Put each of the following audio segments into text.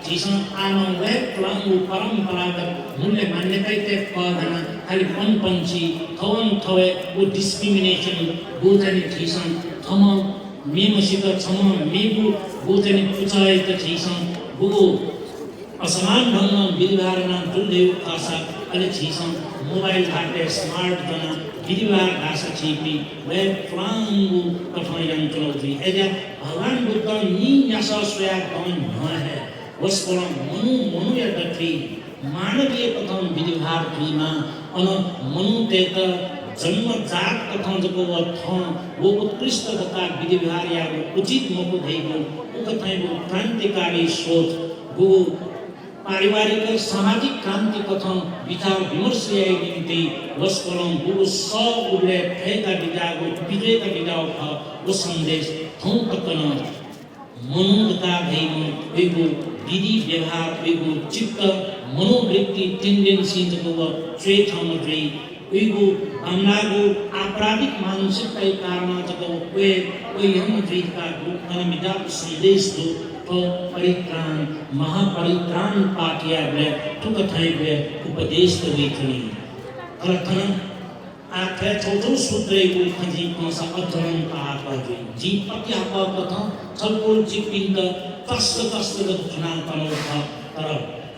झिसं आमा वे प्लांगु परंपरागत मूल्य मान्यता ते पादना खाली पंची थवन थवे वो डिस्क्रिमिनेशन बुझने झिसं थम मेमसित छम मेगु बुझने पुचाइ त झिसं बुगु असमान ढंग विधिवारना जुल्देव भाषा अले झिसं मोबाइल घाटे स्मार्ट जना विधिवार भाषा छिपी वे फ्लांगु कठोयन चलौथी एजा भगवान बुद्ध नि यासा स्वया गन न है वस्कोला मनु या दथी मानवीय कथन विधिवार थीमा अन मनु तेत जन्म जात कथन जको थ वो उत्कृष्ट तथा विधिवार या उचित मको धैगो उकथैगो क्रान्तिकारी सोच वो पारिवारिक सामाजिक क्रांति कथन विचार विमर्श निम्ति वस्कोलम गुरु स उले फेका विदागो विजयका विदाओ ख वो संदेश थौ कतन मनुका भैगो वेगो विधि व्यवहार वेगो चित्त मनोवृत्ति टेंडेंसी जको ट्रे थम ट्रे वेगो हमलागो आपराधिक मानसिकता कारण जको वे यम जीका गुण मिदा संदेश दो तो परित्राण महापरित्राण पाठिया वे तुक थाई वे उपदेश तो वेखनी अर्थन आखे छोटो सूत्र को खजी कोसा अध्ययन का आपाजी जी पत्या का कथा छलपुल चिपिंद कष्ट द चुनाव करो था तर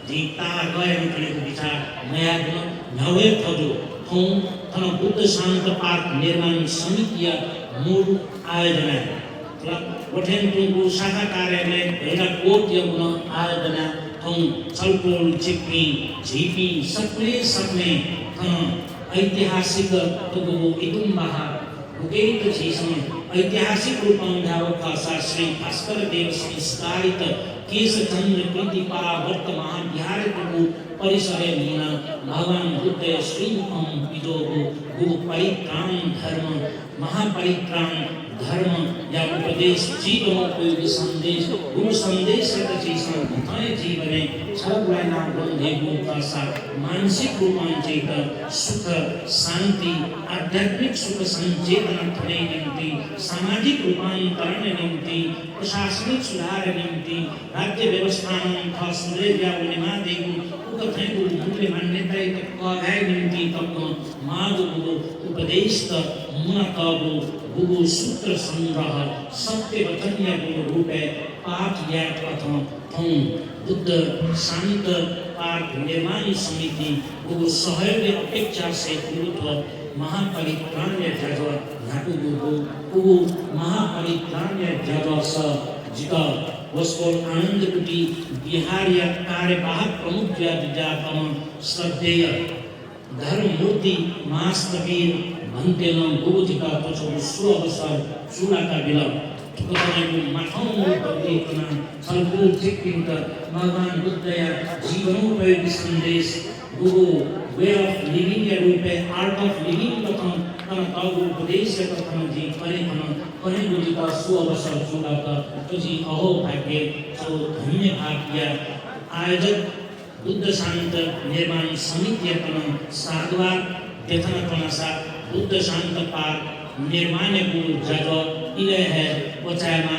जी ता गए निकले विचार नया गुण नवे थजो थों थन बुद्ध शांत पाठ निर्माण समिति मूल आयोजना वठेन तुंगु शाखा कार्यालय हेरा कोट यमुना आयोजना थों छलपुल चिपी झीपी सपने थन ऐतिहासिक तुगु इदुम महा उगेत झीसम ऐतिहासिक रूपं धाव भाषा श्री भास्कर देव संस्कारित केश चंद्र प्रीति परावर्त महाविहार तुगु परिसरे मुना भगवान बुद्ध श्री विदोगु गुरु परित्राण धर्म महापरित्राण धर्म या उपदेश जीवनोपयोगी संदेश गुरु संदेश जीवने छलना बंधेगु भाषा मानसिक रूपांचित सुख शांति आध्यात्मिक सुख संचेतना थने निम्ति सामाजिक रूपांतरण निम्ति प्रशासनिक सुधार निम्ति राज्य व्यवस्थान फसले या उनिमा देगु उकथैगु मूल्य मान्यता कगाय निम्ति तक माग उपदेश मुनकगु गुरु सूत्र संग्रह सत्य वचनीय गुरु रूपे पाठ या प्रथम थों बुद्ध शांत पाठ निर्माण समिति गुरु सहयोग अपेक्षा से गुरुत्व महापरित्राण्य जग नाटु गुरु महापरित्राण्य जग स जित वस्को आनंद कुटी बिहार या कार्यवाहक प्रमुख विद्यापन श्रद्धेय धर्ममूर्ति मास्तवीर भन्तेलम गुरुजिका तोचो सु अवसर सुनाका बिल तुकनाको माथौं बदिकना छलफल चिकिन्त भगवान बुद्धया जीवनोपयोगी संदेश गुरु way of living yeah RuPay art of living कथन कन तागु उपदेश कथन जी परे गुरुजिका सु अवसर सुनाका तुझी अहो भाग्य तो धन्य भाग्य आयोजक बुद्ध शांत निर्माण समिति कन साधुवार व्यथन कनसा बुद्ध शांत पाठ निर्माण गुरु जगह इले है वचायमा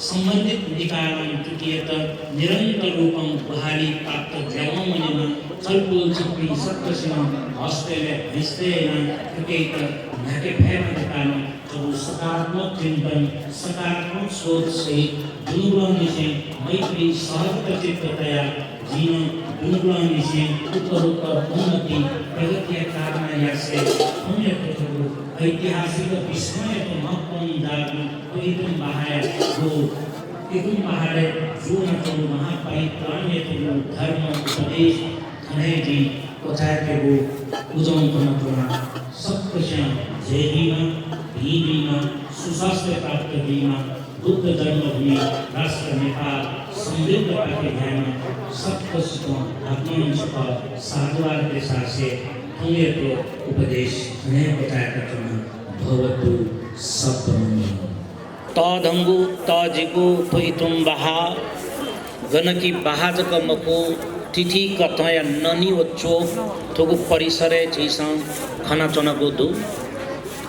संबंधित निकायन तुटियत निरंतर रूपम बहाली प्राप्त जगमनिमा छलपुल चिपी सत्तसिना हस्तेले हिस्तेना तुकेत नाके भयमा कान जो सकारात्मक चिंतन सकारात्मक सोच से दुनुगुण से मैत्री सहज चित्ततया जीवन दुनुगुण से उत्तरोत्तर उन्नति प्रगति कारण या से पुण्य प्रभु ऐतिहासिक विस्मय तो महत्वपूर्ण जागु तो इदुम बाहर जीवन तो महापरित्राण्य तो धर्म उपदेश धने जी उचाय के वो उजम करना सत्य से जयहीना भीमीना सुशासन प्राप्त भीमा बुद्ध जन्मभूमि राष्ट्र नेपाल समृद्ध पाके ध्यान सत्य सुख आत्मन सुख साधुवार के साथ से पुण्य को उपदेश धने बताया करना भवतु सप्तमनि तदंगु तजिगु तुम बहा गणकी बहाजक मको तिथि कथय ननी वच्चो थोगु परिसरे चीसा खाना चना गोदु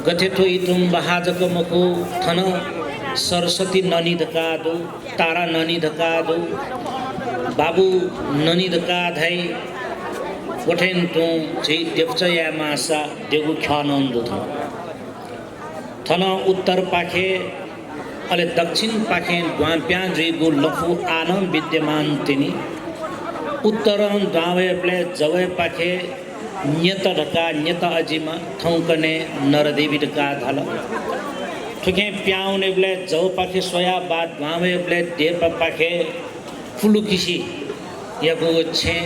गथे तुम बहाजक मको थन सरस्वती ननी धका दो तारा ननी धका दो बाबू ननिदका धाई वठेन तु चाहिँ देवचया मासा देगु ख्यानन्द थन उत्तर पाखे अले दक्षिण पाखे द्वाप्या जुइगु लफु आनन्द विद्यमान तिनी उत्तरन द्वावे प्ले जवे पाखे न्यत ढका न्यत अजिमा थौकने नरदेवी ढका धाल ठुके प्याउने ब्ले जव पाखे सोया बाद द्वावे ब्ले देव पाखे फुलुकिसी या गो छे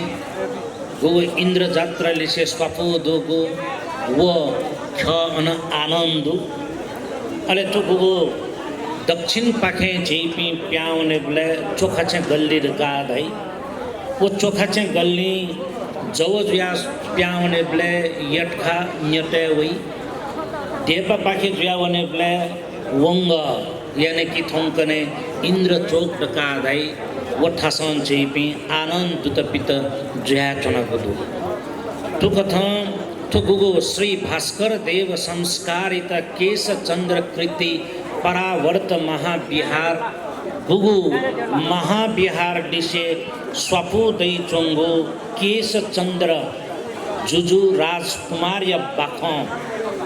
गो इंद्र जात्रा लिसे स्वापो दोगो वो ख अन आनंद अले तो गो दक्षिण पाखे जेपी प्याउने ब्ले चोखा छे गल्ली ढका धाई वो चोखा छे गल्ली जव ज्यास प्याउने ब्ले यटखा न्यटे वई देव पाखे ज्यावने ब्ले वंग यानी कि थोंकने इंद्र चोक ढका धाई वठासन जेपी आनंद दुतपित ज्या चना गुदु तो कथं तो गुगु श्री भास्कर देव संस्कारित केश चंद्र कृति परावर्त महाविहार गुगु महाविहार दिशे स्वपु दै चोंगो केश चंद्र जुजु राजकुमार या बाखों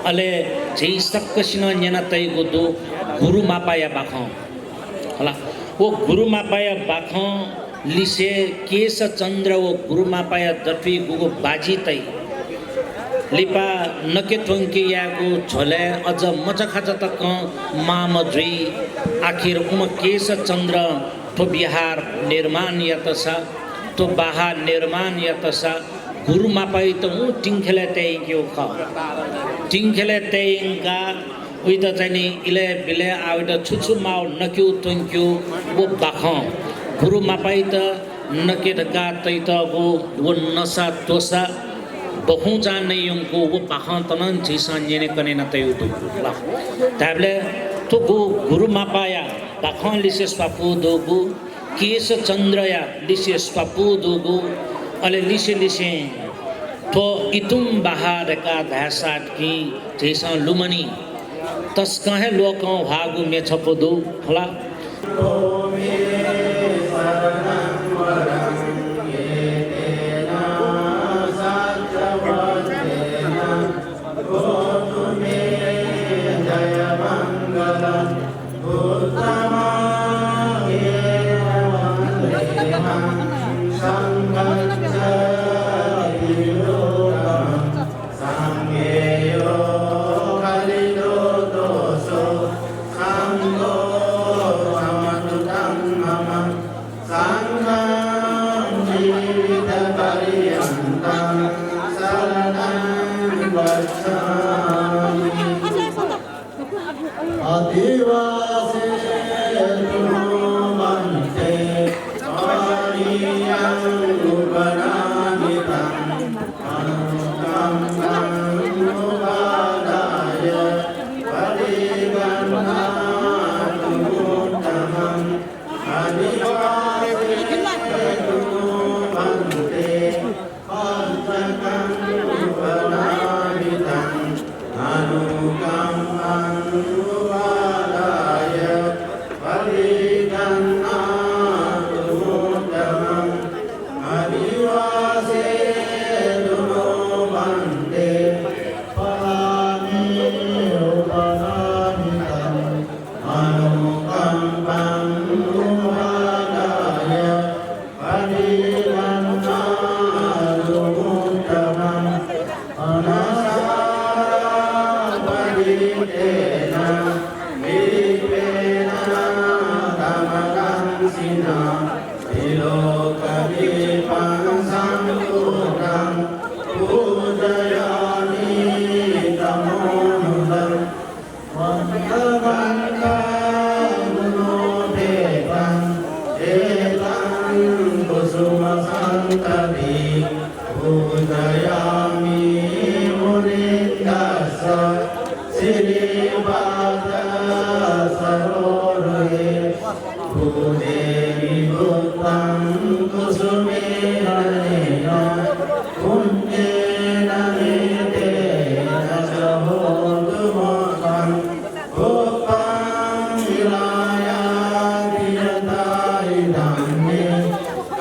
अले जै सक्कसिन न्यना तै गुदु गुरु मापाया बाखों हला वो गुरु मापाया बाखों लिसे केश चंद्र वो गुरु मापाया दफी गुगु बाजी तै लिपा नके टोंकी यागु झोले अझ मचखाच तक मामजुई आखिर उम केश चंद्र तो बिहार निर्माण यतसा तो बाहा निर्माण यतसा गुरु मापाई तो उ टिंखेले तेंक्यो ख टिंखेले तेंका उइद चाहिँ इले बिले आउट छुछु माउ नक्यु टोंक्यो वो बाखं गुरु मापाई त नके ढका तै त वो नसा तोसा बहु जाने युंको वो बाखं तनन जिसान येने कने न तै उतु ला ताबले तो गुरु मापाया बाखं लिसे स्वापु दोगु केश चंद्रया लिसे स्वापु दोगु अले लिसे लिसे तो इतुम बाहर का धासाट की जैसा लुमनी तस्कहे लोकों भागु में छपदो फला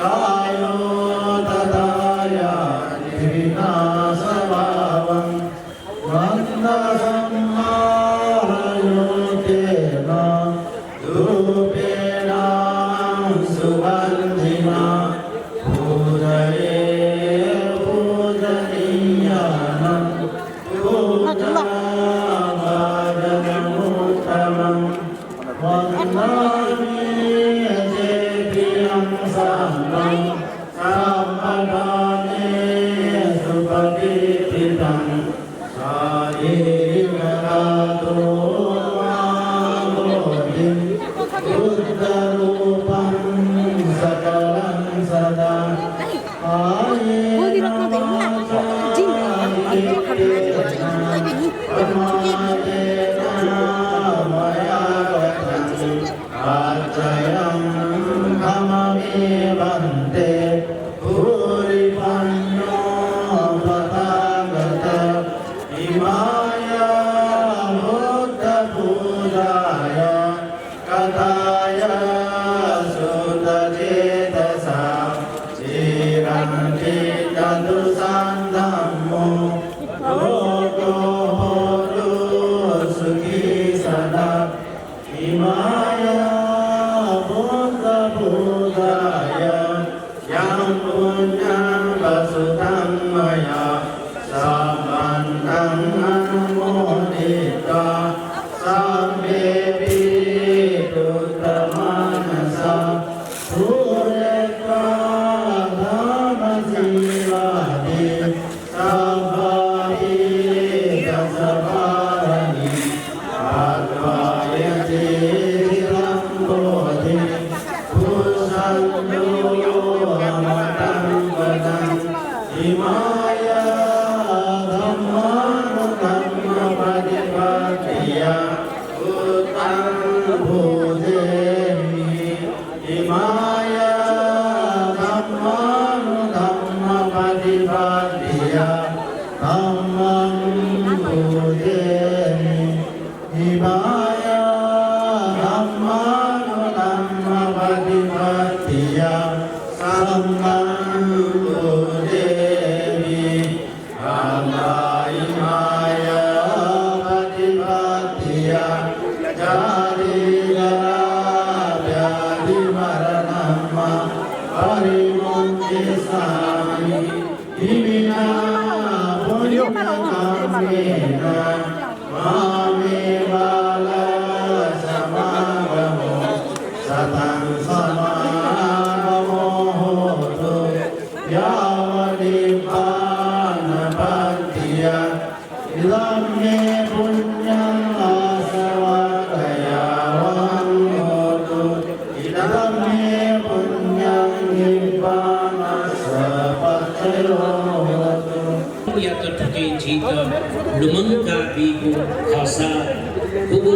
God लुमंगा बीगु खासा गुगु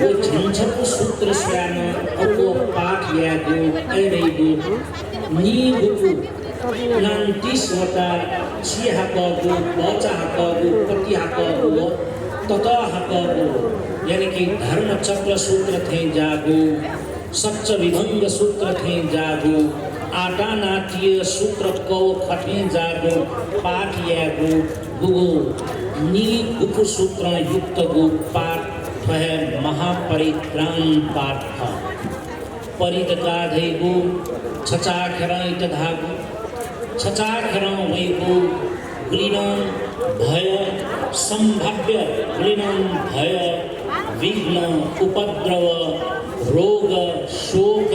वो छंछक सूत्र स्यानो अको पाठ या गु ऐरेगु नी गुगु नांतीस वटा छि हाकगु बचा हाकगु पति हाकगु तत हाकगु यानी कि धर्म चक्र सूत्र थे जागु सच्च विभंग सूत्र थे जागु आटा नाट्य सूत्र को खटे जागु पाठ या गु गुगु नी गुफु सूत्र युक्त गु पाठ है महापरित्राण पाठ परित गाधे गु छचाखर इत धागु छचाखर वै गु गुलिनम भय संभाव्य गुलिनम भय विघ्न उपद्रव रोग शोक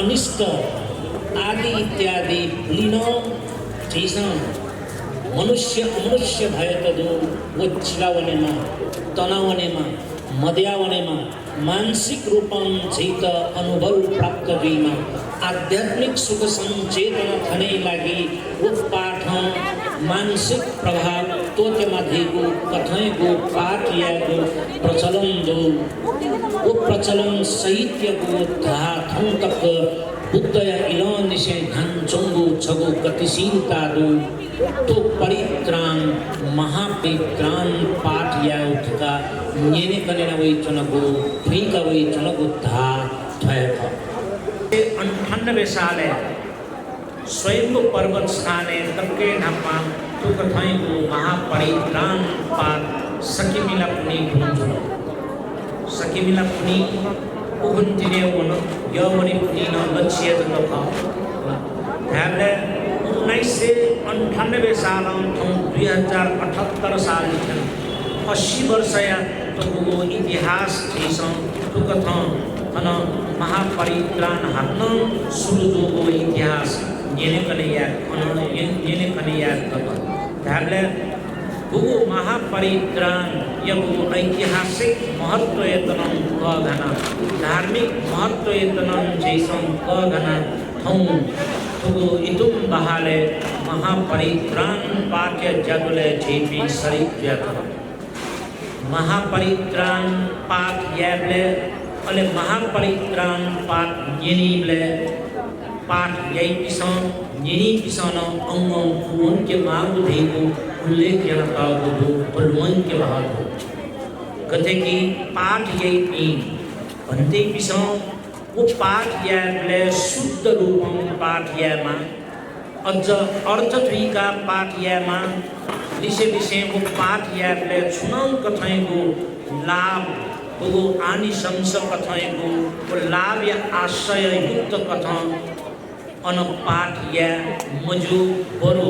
अनिष्ट आदि इत्यादि गुलिनम जैसा मनुष्य अमनुष्य भय तदु वो चिलावनेमा तनावनेमा मध्यावनेमा मानसिक रूपम चैत अनुभव प्राप्त भइमा आध्यात्मिक सुख संचेतना थने लागि वो पाठ मानसिक प्रभाव तोते माध्यको कथयको पाठ याको प्रचलन दो वो प्रचलन साहित्यको धाथौं तक बुद्ध या इलन निशे धन चंगु छगु गतिशीलता दो तो परित्राण महापरित्राण पाठ या उठका नेने कनेना वही चुनगु फ्रीका वही चुनगु धा थय 98 साले स्वयं पर्वत स्थाने तबके नामा तो कथाई को महापरित्राण पाठ sakimila puni kunjul sakimila puni uhuntine wono yawani puni na लक्ष्य त था हामीले 1998 साल 2078 साल 80 वर्ष या तो इतिहास थिसं तो कथा अन महापरित्राण हात्न सुरु जो इतिहास येने कने याद कथा हामीले गुगु महापरित्राण यगु ऐतिहासिक महत्व यतनं कघना धार्मिक महत्व यतनं जैसं कघना थौ गुगु इतुम बहाले महापरित्राण पाठ्य जगले जेपी शरीफ व्यथा महापरित्राण पाठ याबले अले महापरित्राण पाठ येनीबले पाठ यही पिसन येनी पिसन अंगों कुन के मार्ग धेगु उल्लेख जनता को बलवन के बाहर हो कथे की पाठ यही पी बनते पिसन वो पाठ याबले शुद्ध रूपम पाठ यामा अज अर्थ का पाठ यामा विषय वो पाठ याबले छुनाउ कथाएको लाभ वो आनिशंस कथाएको वो लाभ या आशय युक्त कथा अन पाठ या मजु बरो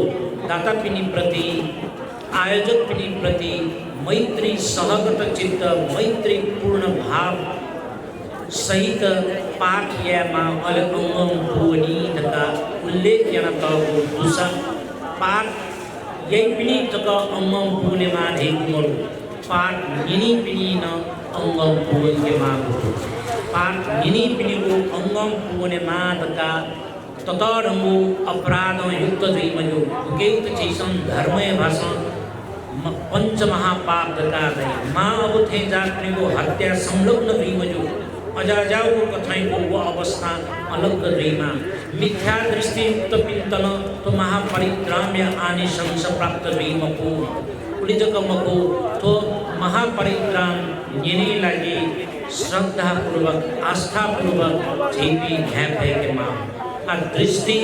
दाता पिनी प्रति आयोजक पिनी प्रति मैत्री सहगत चित्त मैत्री पूर्ण भाव सहित पाठ या मा अले अंगम पुनी तका उल्लेख जनता को दुसा पाठ यही पिनी तका अंगम पुने मा धेगुमरु पाठ यिनी पिनी न अंगम पुने के मा पाठ यिनी पिनी को अंगम पुने मा तका ततरंगु अपराध युक्त जैमयो केत चीसन धर्मय भाषा पंच महापाप दका दे मां अब थे जातने को हत्या संलग्न जैमयो अजाजाव को कथाई को वो अवस्था अलग जैमा मिथ्या दृष्टि युक्त पिंतन तो महापरित्राम्य आनिशंस प्राप्त जैमको उलिजकमको तो महापरित्राम येने लागि श्रद्धा पूर्वक आस्था पूर्वक जेपी ध्यापे के मां दृष्टि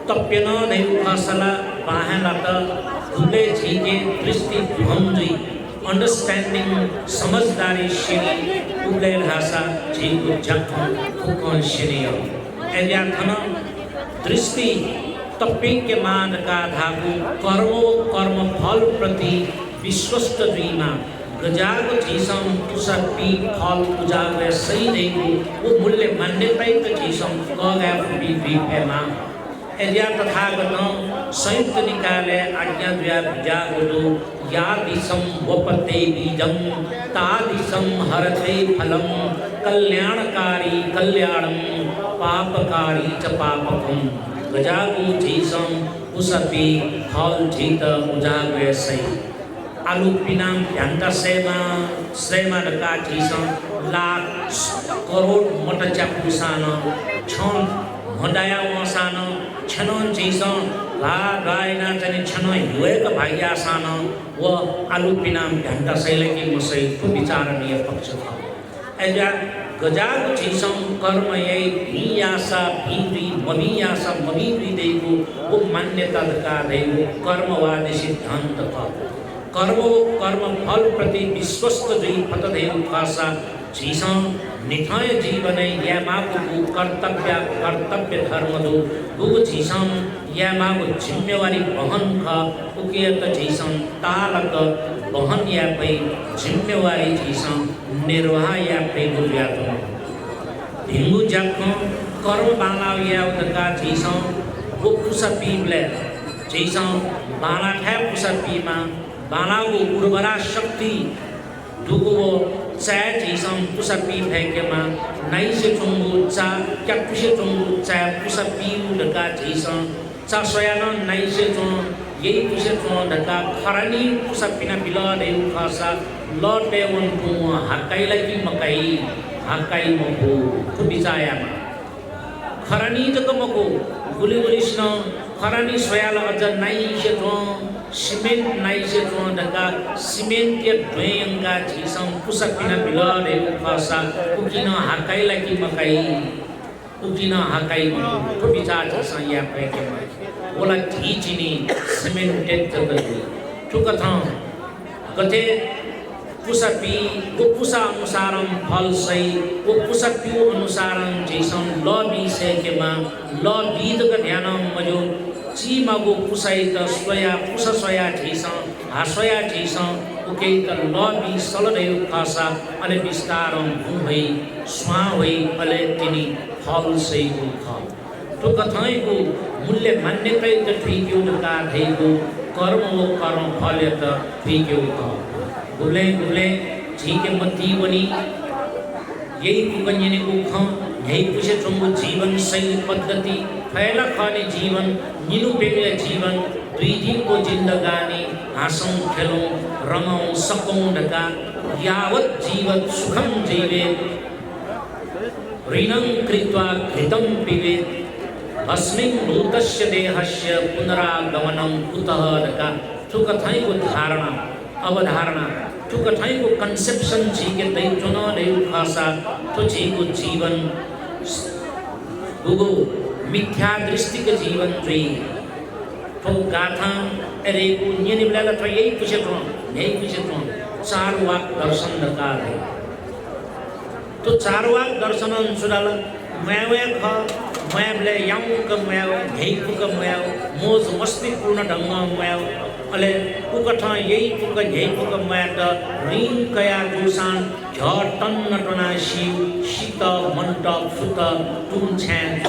तप्यन नहीं फासला बाहेला त खुले झीके दृष्टि भंजी अंडरस्टैंडिंग समझदारी श्री उले भाषा झीको जखम फुकन श्री एलिया थन दृष्टि तप्पी के मान का धागु कर्म फल प्रति विश्वस्त जीमा गजाग चीसम कुसपी फल उजागर सही देगु वो मूल्य मान्यता त चीसम कगा फुबी विपेमा एलिया तथागत संयुक्त निकाले आज्ञा द्वया जागुदु या दिसम वपते बीजम ता दिसम हरते फलम कल्याणकारी कल्याणम पापकारी च पापकम गजागु चीसम कुसपी फल जीत उजागर सही आलू पिनाम भ्यांता सेमा डका चीसं लाख करोड़ मट चापुसान छन भंडाया वसान छनन चीसं ला गायना चने छन युए का भाइया सान वो आलू पिनाम भ्यांता सेले की मसई को विचारणीय पक्ष था ऐजा गजाग चीसं कर्म यही भीयासा भीरी मभियासा मभिरी देगु वो मान्यता दका देगु कर्मवादी सिद्धांत था कर्म फल प्रति विश्वस्त जी फतदेव खासा जीसा निथाय जीवन या मागु कर्तव्य धर्म दो गुग जीसम या मागु जिम्मेवारी बहन खा उकेत जीसम तालक बहन या पे जिम्मेवारी जीसम निर्वाह या पे गुरियात भिंगु जखो कर्म बाला या उदका जीसम वो कुसपी ब्ले जीसम बाला है कुसपी मा बालागु उर्वरा शक्ति दुगो चाय जीसम कुसपी फेंके मा नहीं से चुंगु चा क्या कुछ चुंगु चाय कुसपी उड़का जीसम चा सोयाना नहीं से चुंग यही कुछ चुंग डका खरानी कुसपी ना बिला देव खासा लॉट देवन कुआ हकाई लगी मकाई हकाई मको तो बिचाया मा खरानी जग मको गुली स्नो खरानी सोयाला अजर नहीं से चुंग सीमेंट नहीं से तो डका सीमेंट के ड्रेंगा जीसम कुसपिना बिला रे खासा उकिना हकाई लगी मकाई उकिना हकाई तो विचार जैसा या पे के बोला चीनी सीमेंटेड जगह तो कथा कथे पुसपी वो पुसा अनुसारम फल सही वो पुसप्यू अनुसारम जैसम ल बीसे के मां ल बीद का ध्यानम मजो ची मागो पुसाई त स्वया पुस स्वया जैसम हासया जैसम उके त ल बी सल रहे खासा अले विस्तारम भूमि स्वा हुई अले तिनी फल सही को खा तो कथाएं को मूल्य मान्यता त ठीक हो का थे को कर्म फल त ठीक हो का बोले बोले ठीक है मती बनी यही कुकन्यने को खां यही पुछे तुमको जीवन शैली पद्धति फैला खाने जीवन नीलू पेले जीवन द्विधि को जिंदगानी हासों खेलों रंगों सकों ढका यावत जीवत सुखम जीवे ऋणं कृत्वा घृतं पिबेत् अस्मिन् भूतस्य देहस्य पुनरागमनं कुतः ढका तो कथाएं को धारणा अवधारणा तो कथाएं को कंसेप्शन जी के तय चुना नहीं खासा तो जी को जीवन गुगो मिथ्या दृष्टि के जीवन जी तो गाथा अरे को ये नहीं बोला था यही पूछे तो चार वाक दर्शन दरकार है तो चार वाक दर्शन सुनाला मैं खा मैं बोले याऊं का मैं यही का मैं मोज मस्ती पूर्ण ढंग मैं अले कुकठा यही कुक यही कुक मैट रीन कया जुसान झटन नटना शिव शीत मंट फुत तुम छैन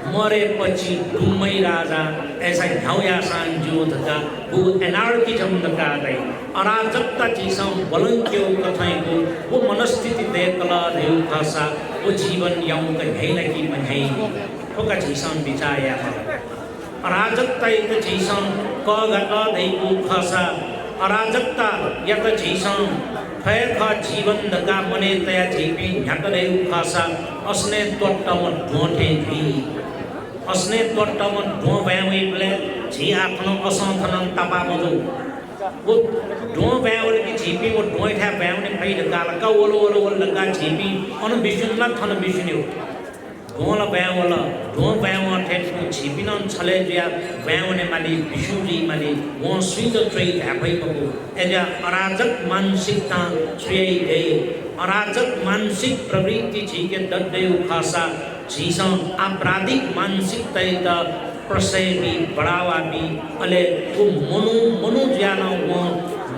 मरे पछि तुमै राजा ऐसा घाउया सान जोध का वो एनार्किज्म का गई अराजकता चीज़ों बलंक्यो कथाएं को वो मनस्थिति देखला देव खासा वो जीवन याऊं का यही लगी बंधई वो का चीज़ों बिचाया अराजकता एक चीज़ों क घटा दही को खासा अराजकता यत चीज़ों फैर खा जीवन दगा मने तया जीपी झट दही खासा असने तोट्टम ढोंटे भी असने तोट्टम ढों बैवे बले जी आफ्नो असंथनम तपा मजो वो ढों बैवल की जीपी वो ढों था बैवने भाई दगा लगा वो लगा जीपी अन बिशुन ना थन बिशुन्यो ढोल बैव थे छिपिन छले जिया बैवने माली विशुजी माली वो स्वीट ट्रेड हैपई बको एजा अराजक मानसिकता छुई गई अराजक मानसिक प्रवृत्ति छी के दद्दे खासा चीज़ों आपराधिक मानसिकता त प्रशय भी बढ़ावा भी अले वो मनु ज्ञान वो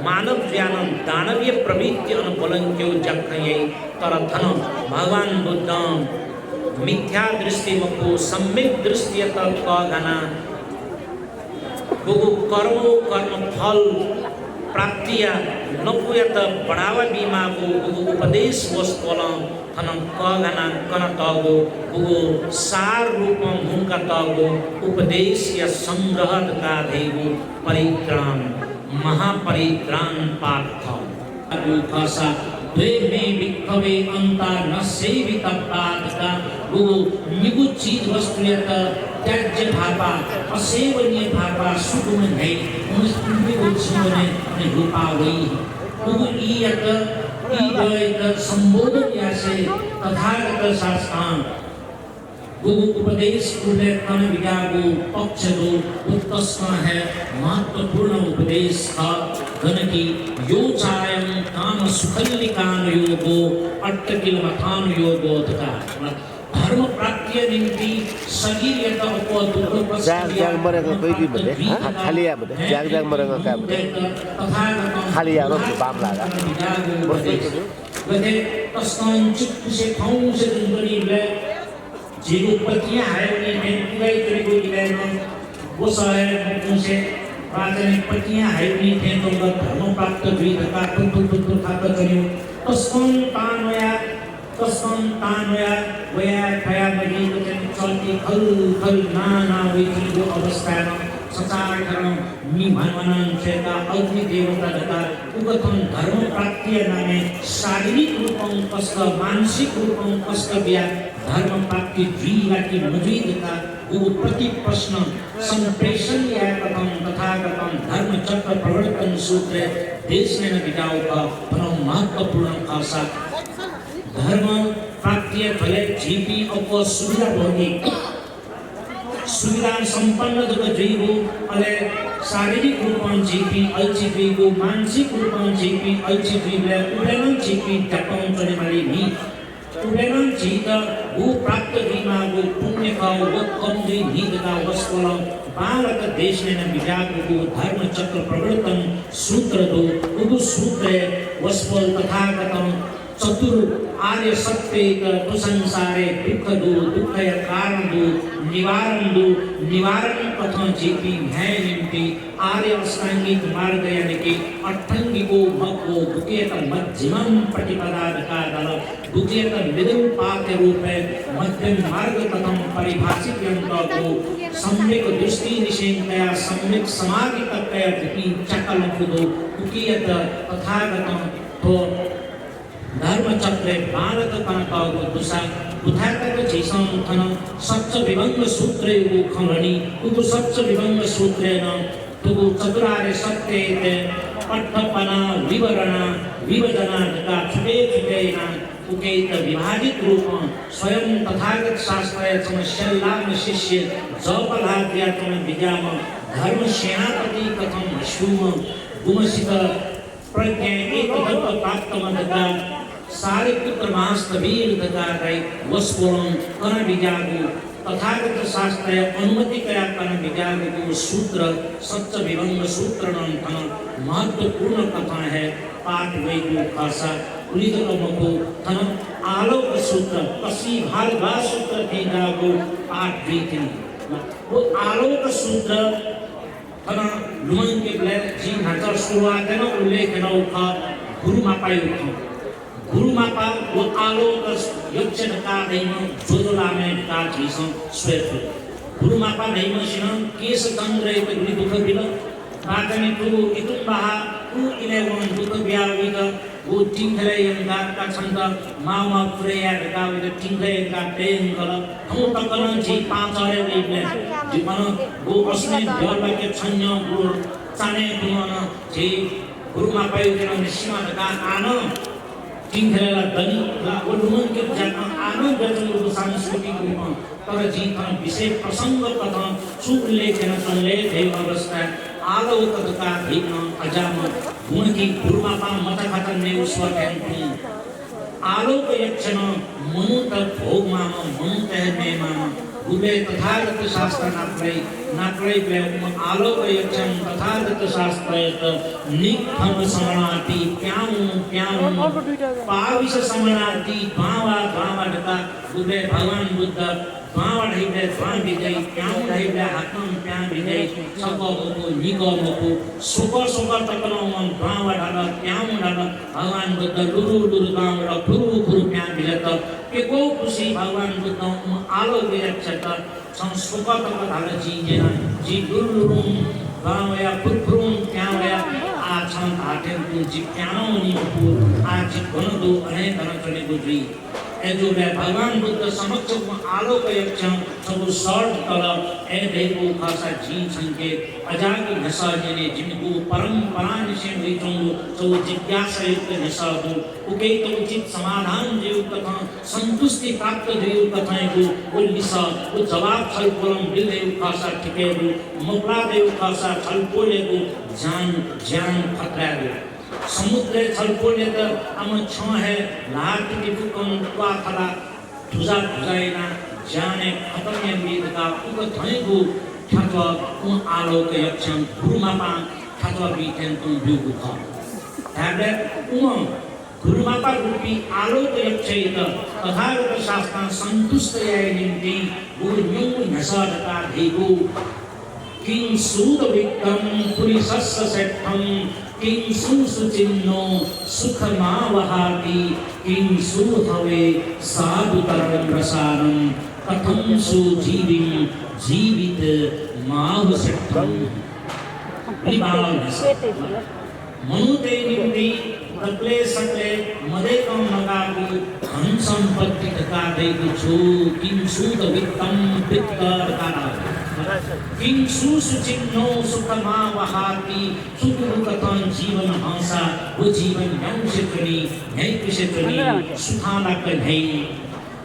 मानव ज्ञान दानवीय प्रवृत्ति अनुबलंक्यो जखये तर धन भगवान बुद्ध मिथ्या दृष्टि मको सम्यक दृष्टि तक घना गुगु कर्म फल प्राप्तिया नपुयत बढ़ावा बीमा को गुगु उपदेश वस्तुला थन घना कन तगो गुगु सार रूप मुंका तगो उपदेश या संग्रह का देगु परित्राण महापरित्राण पाठ था में विकवे अंतर न सेवित पादका वो निगुच्छ चीज वस्तु यत त्याज्य भापा असेवनीय भापा सुगम है उनके वो जीवन ने रूपा वही वो यत संबोधन यासे तथागत शास्त्रां वो उपदेश उल्लेखन विद्यागु पक्ष दो उत्कृष्ट है महत्वपूर्ण उपदेश था घन की यो चायम काम सुखल्लिकान योगो अट्टकिल मथान योगो तथा धर्म प्राप्ति निम्ति शरीर यत अपो दुख जाग मरेको कोही दिन बने खाली या बने जाग मरेको का बने खाली या रो बाम लागा गथे तस्तान चित्त से खाऊं से दुबरी ले जीव पतियां है उन्हें पूरा इतने को गिराना वो सारे उनसे प्राचीन पतियां है उन्हें तो धर्म प्राप्त हुई धका तुम खाता करियो तस्कन तानया वया खया बजी तो चलती खल ना वही जो अवस्था में संसार करना निभावन चेता अग्नि देवता धका उगतन धर्म प्राप्ति नामे शारीरिक रूपं कष्ट मानसिक रूपं कष्ट बिया धर्म प्राप्ति जीवा की मौजूदता वो प्रति प्रश्न संप्रेषण या कथम तथा कथम धर्म चक्र प्रवर्तन सूत्र देश में न बिताओ का परम महत्वपूर्ण खासा धर्म प्राप्ति फले जीवी और सुविधा भोगी सुविधा संपन्न जब जीवो अले शारीरिक रूपमा जीवी अल्छीको मानसिक रूपमा जीवी अल्छीले उडेन जीवी टपाउन चले माली नि उडेन जीत वो प्राप्त विमागो पुण्य का वो कमजोरी नींद का वस्कोला भारत देश में न विजागो धर्म चक्र प्रवर्तन सूत्र दो उदु सूत्र वस्कोल तथागतम चतुर आर्य सत्य तो संसारे दुख दो दुख कारण दो निवारण कथन जीवी है निम्ति आर्य अष्टांगिक मार्ग यानी कि अष्टांगिको मको दुखेत मध्यमम प्रतिपदा का दल दुखेत मिडिल पाथ रूप मध्यम मार्ग कथम परिभाषित यंत्र को सम्यक दृष्टि निषेधया सम्यक समाधि तत्वया दुखी चकल खुदो दुखेत तथागतम तो धर्म चक्र भारत का दुसा उठाकर जीसन थन सप्त विभंग सूत्र को खमणी तो सप्त विभंग सूत्र न तो चतुरार्य सत्य पठपना विवजना का छुटे ना उकेत विभाजित रूप स्वयं तथागत शास्त्र समस्यालाम शिष्य जपलाद्या तम विद्याम धर्म सेनापति कथम शुम गुमसित प्रज्ञा एक तत्व प्राप्त मदका सारे पुत्र मास्तवीर दगाई वस्कोलम कन विजागु तथागत शास्त्र अनुमति कया कन विजागु को सूत्र सप्त विभंग सूत्र नाम महत्वपूर्ण कथा है पाठ वैगु भाषा उलिदकमको थन आलोक सूत्र कसी भालवा सूत्र थे जागु पाठ भी थे वो आलोक सूत्र थन लुमन के ब्लैक जी नाचर शुरुआत है ना उल्लेख ना उठा गुरु मापाई उठा गुरु मापा वो आलोक यक्षण का दैम जोदलामे का जीसन स्वेत गुरु मापा दैम सिन केस चंद्र एक गुरु दुख बिल बागने तु इतुम बहा उ इलेवन दुख ब्याविक वो टिंगले यंगा का छंद मामा प्रेया का वे टिंगले का टेंगल हम तकन जी पांच अरे वे जीवन वो असने जल के छन्य गुरु चाने तुमन जी गुरु मापा युजना निश्चिमा का आनो टिंगला दनी वो लुमन के जन्म आनंद जन्म सांस्कृतिक रूप तर जीवन विशेष प्रसंग कथा सुलेखन संले देव अवस्था आलोक का भिन्न अजाम गुण की गुरुमापा मत खतन ने ईश्वर कहते आलोक यक्षण मनुत भोग माम मनुत है माम गुबे तथागत शास्त्र नापरे आलोक यक्षण तथागत शास्त्र निखम समणाति प्याऊ पाविश समणाति भावा डका गुबे भगवान बुद्ध भावा ढाइबे भान विजय प्याऊ ढाइबे हातम प्यान विजय सबको निगमको सुख तकनो मन भावा ढाला प्याऊ ढाला भगवान बुद्ध लुरु गाम र फुरु प्यान विजय त के को खुशी भगवान बुद्ध आलोक यक्षता संस्कृत तक ढाला जी जेना जी लुरु गाम या फुरु प्याऊ या आछन आठे जी प्यानो नि आज गणदो अनेक चले गुजरी जो भगवान बुद्ध समक्ष आलोक यक्षण सब शॉर्ट तल ए देखो खासा जी संके अजाग नशा जने जिनको परंपरा निशे विचंगो सब जिज्ञासा युक्त नशा दो उके तो उचित समाधान जीव कथा संतुष्टि प्राप्त जीव कथाएं को वो निशा वो जवाब छल कोलम दिल देव खासा ठिके दो मुकला देव खासा छल कोले को जान खतरा दो समुद्र छलकोले त आम छ है लाट की फुकन वा खला धुजाइना जाने खतम मीद का उक धैगु ठत्व उ आलोक यक्षण गुरुमापा ठत्व बीतेन तुम बिगु ख हैबे उम गुरुमापा रूपी आलोक यक्षित तथागत शास्त्र संतुष्ट याय निम्ति गुरु न्यू नसदका धेगु किं सूत विक्रम पुरिसस्स सेठम किं सुचिन्नो सुखमा वहाति किं सुहवे साधुतरं रसानं कथं सुजीविं जीवित माव सेठम मनुते निम्ति तकले सकले मदे कम लगागु धन संपत्ति तका देगु छु किं सूत वित्तम वित्तर काना किं सुचिन्नो सुखमा वहाति सुख कथन जीवन हंसा वो जीवन यं क्षेत्रनी नई क्षेत्रनी सुखाना कन्हई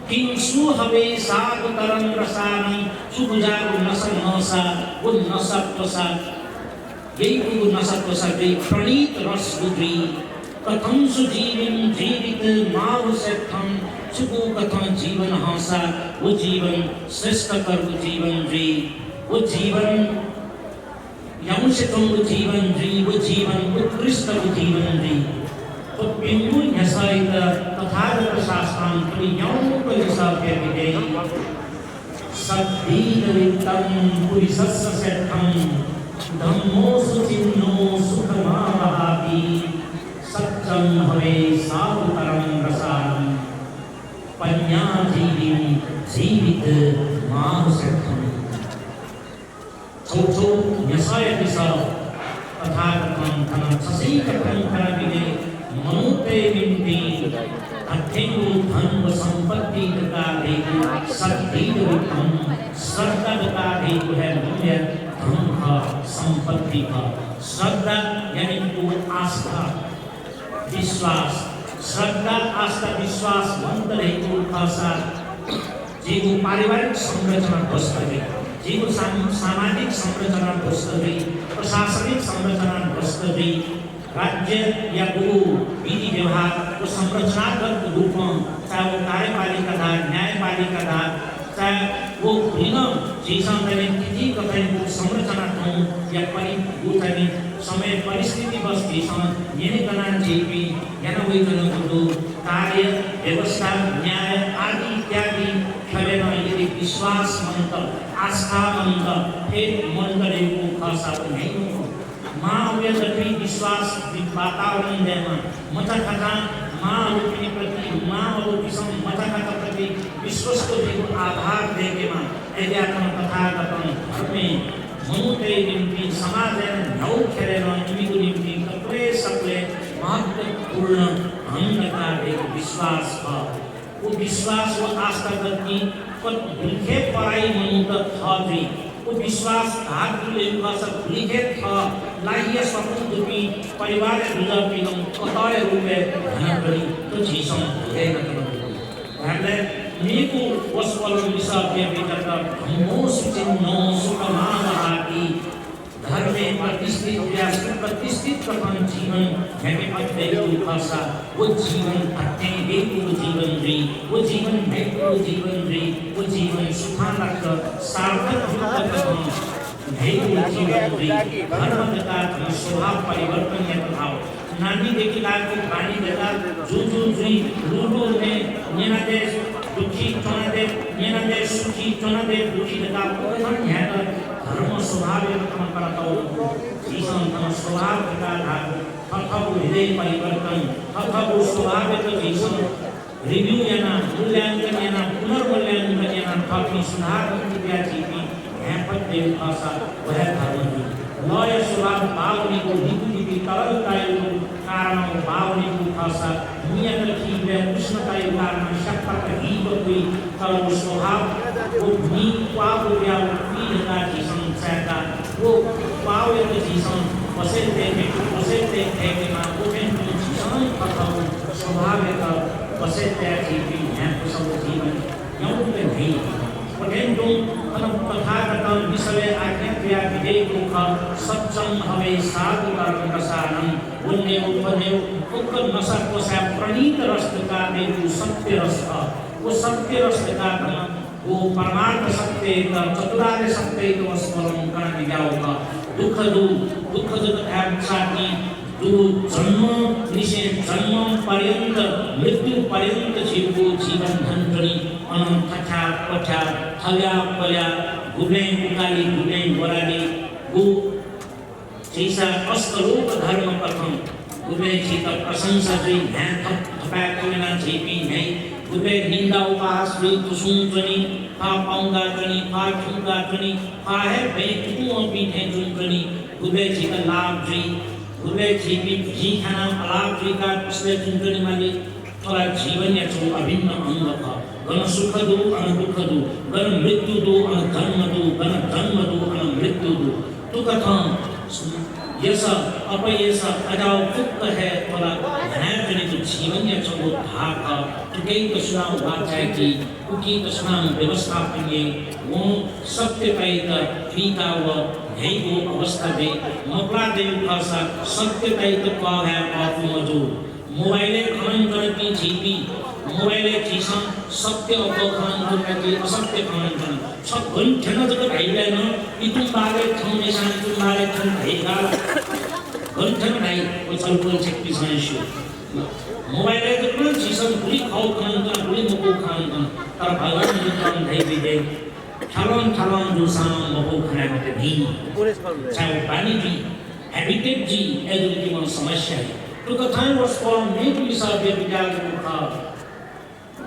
किंसु हवे साधु तरंग रसानं सुबुजारु नसन नसा वो नसत प्रसाद यही को नसत प्रसाद प्रणीत रस बुद्धि कथम सुजीवन जीवित माव सेठम सुखो कथम जीवन हासा वो जीवन श्रेष्ठ कर वो जीवन रे वो जीवन यमुषितम वो जीवन रे वो जीवन उत्कृष्ट वो जीवन रे तो बिंदु यसायत तथागत शास्त्रं प्रियं पुलिसभ्य विदे सद्दीन वित्तं पुलिसस्य सेठं धम्मो सुचिन्नो सुखमावहाति सत्यं हवे साधुतरं रसानं पඤ्ඤाजीविं जीवित मानसेठं छोटो यसायत स तथागतं धनं ससीकतं करविदे मनुते विंती अठेंगु धन व संपत्ति का देखो सत्तीद विक्रम श्रद्धा का देखो है मूल्य धन का संपत्ति का श्रद्धा यानी वो आस्था विश्वास श्रद्धा आस्था विश्वास मंत रही को खासा जीवो पारिवारिक संरचना ध्वस्त गई जीवो सामाजिक संरचना ध्वस्त गई प्रशासनिक संरचना ध्वस्त गई राज्य या गुरु विधि व्यवहार को संरचनागत रूप में चाहे वो कार्यपालिका था न्यायपालिका था चाहे वो निगम जैसा मैंने किसी कथन को संरचना था या परिभूतनी समय परिस्थिति बस जैसा ये करना चाहिए या ना वही करना तो कार्य व्यवस्था न्याय आदि इत्यादि खबे में यदि विश्वास मंत्र आस्था मंत्र फिर मंत्र को खासा नहीं हो माँ व्यक्ति विश्वास वातावरण देना मचा कथा माँ रूपी प्रति माँ रूपी सम मचा कथा प्रति विश्वास को देखो आधार दे के माँ ऐसे अपन कथा कथन अपने मनुते निम्ति समाज में नौ खेले ना इमिगु निम्ति कपड़े सकले महत्वपूर्ण अंग का एक विश्वास है वो विश्वास वो आस्था करती पर लिखे पढ़ाई मनुत था भी वो विश्वास धातुले सब लिखे था लाइए स्वतंत्र रूपी परिवार जुड़ा पिलम कताय रूपे धनकरी तो जीसम है न करो हमने नीकु वस्वल विसाप्य विकट धम्मो सुचिन्नो सुखमावहाति धर्मे प्रतिष्ठित या प्रतिष्ठित कथन जीवन है कि अत्यंत खासा वो जीवन अत्यंत वो जीवन रे वो जीवन है वो जीवन रे वो जीवन सुखानक सार्थक कथन है वो जीवन रे धर्म का स्वभाव परिवर्तन के प्रभाव नानी देखी लाल को पानी देता जो रूरो में नेना देश दुखी चोना दे नेना देश सुखी चोना दे दुखी देता कथन है धर्म स्वभाव कथन करता हो जीवन का स्वभाव का हथाबु हृदय परिवर्तन हथाबु स्वभाव का जीवन रिव्यू याना मूल्यांकन याना पुनर्मूल्यांकन याना काफी सुधार की जीवी है पर देव भाषा वह धर्म है नय स्वभाव भावनी को निकुति तरलता कारण भावनी को भाषा नियत की वे उष्णता कारण शक्ति का ही कोई तरल स्वभाव वो नी पाव या पीड़ा की संसार वो पाव के जीवन वसेते के मां वो के जीवन का स्वभाव का वसेते जीवी है तो सब जीवन यूं पे नहीं परंतु तथागतम विषय आज्ञा क्रिया विधेय को सच्चम हवे साधु कर्म प्रसारण उन्ने उपने उक्त नशा को से प्रणीत रस का एक सत्य रस वो सत्य रस का वो परमार्थ सत्य का चतुरार्य सत्य को स्मरण कर दिया होगा दुख साथी दु जन्म निषेध जन्म पर्यंत मृत्यु पर्यंत जीवो जीवन धनकरी अनंत कथा कथा हल्या पल्या गुणे उकाली गुणे वराली गु जैसा अस्तलोक धर्म प्रथम गुणे जी का प्रशंसा जी है थपा कोना जीपी नहीं गुणे निंदा उपहास वे कुसुमनी पा पाऊंगा कनी पा ठूंगा कनी पा है बे तू अभी है जुनकनी गुणे जी का लाभ जी गुणे जी भी खाना अलाभ जी का पिछले जुनकनी माली थोड़ा जीवन या जो अभिन्न अंग था गण सुख दो अन दुख दो गण मृत्यु दो अन जन्म दो अन मृत्यु दो तो कथा यस अपयस अजाओ दुख है थोड़ा ध्यान करने तो जीवन या चलो भाग तुके कसुना वाचाय की उकी कसुना व्यवस्थापन ये वो सत्य पाइक फीका व हेगो अवस्था दे मपला देव भाषा सत्य पाइक का है आप मजो मोबाइल खनन करती जीपी मोबाइल चीसा सत्य खनन करती असत्य खनन करन सब घंटे जब भाईले न इतुम बारे थमने शान तुम बारे थम भाईगा घंटे नहीं वो चलपुर चेक पिसान शो मोबाइल जब न चीसा बुरी खाओ खनन कर बुरी मको खनन कर तर भगवान ने काम भाई भी दे थालों जो सामान मको खनन करते भी चाहे पानी भी हैबिटेट जी ऐसे की मन समस्या है तो कथाएं वर्षों में भी साथ ये विचार करता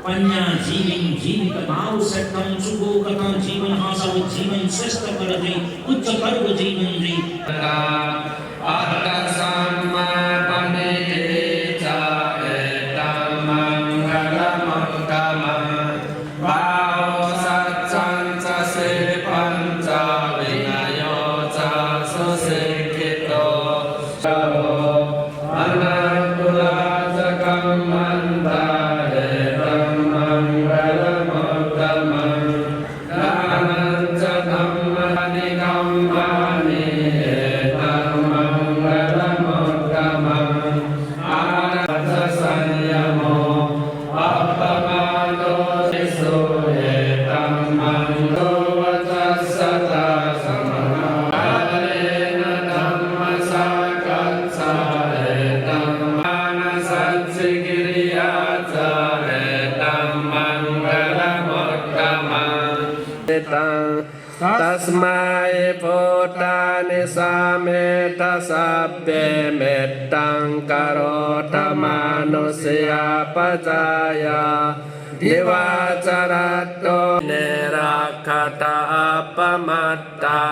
पन्या जीवन जीवित माव से कम सुगो कथा जीवन हासा वो जीवन श्रेष्ठ कर दे उच्च कर वो जीवन दे आत्ता सम्मा पने चा मंगलमंगलम भाव सच्चंच से पंच विनयो चा सुशिक्षितो तस्मै पुटानि सामेत सभ्ये मेट्टां करोत मानुष्या पचाया दिवाचरतो निराकत अपमत्ता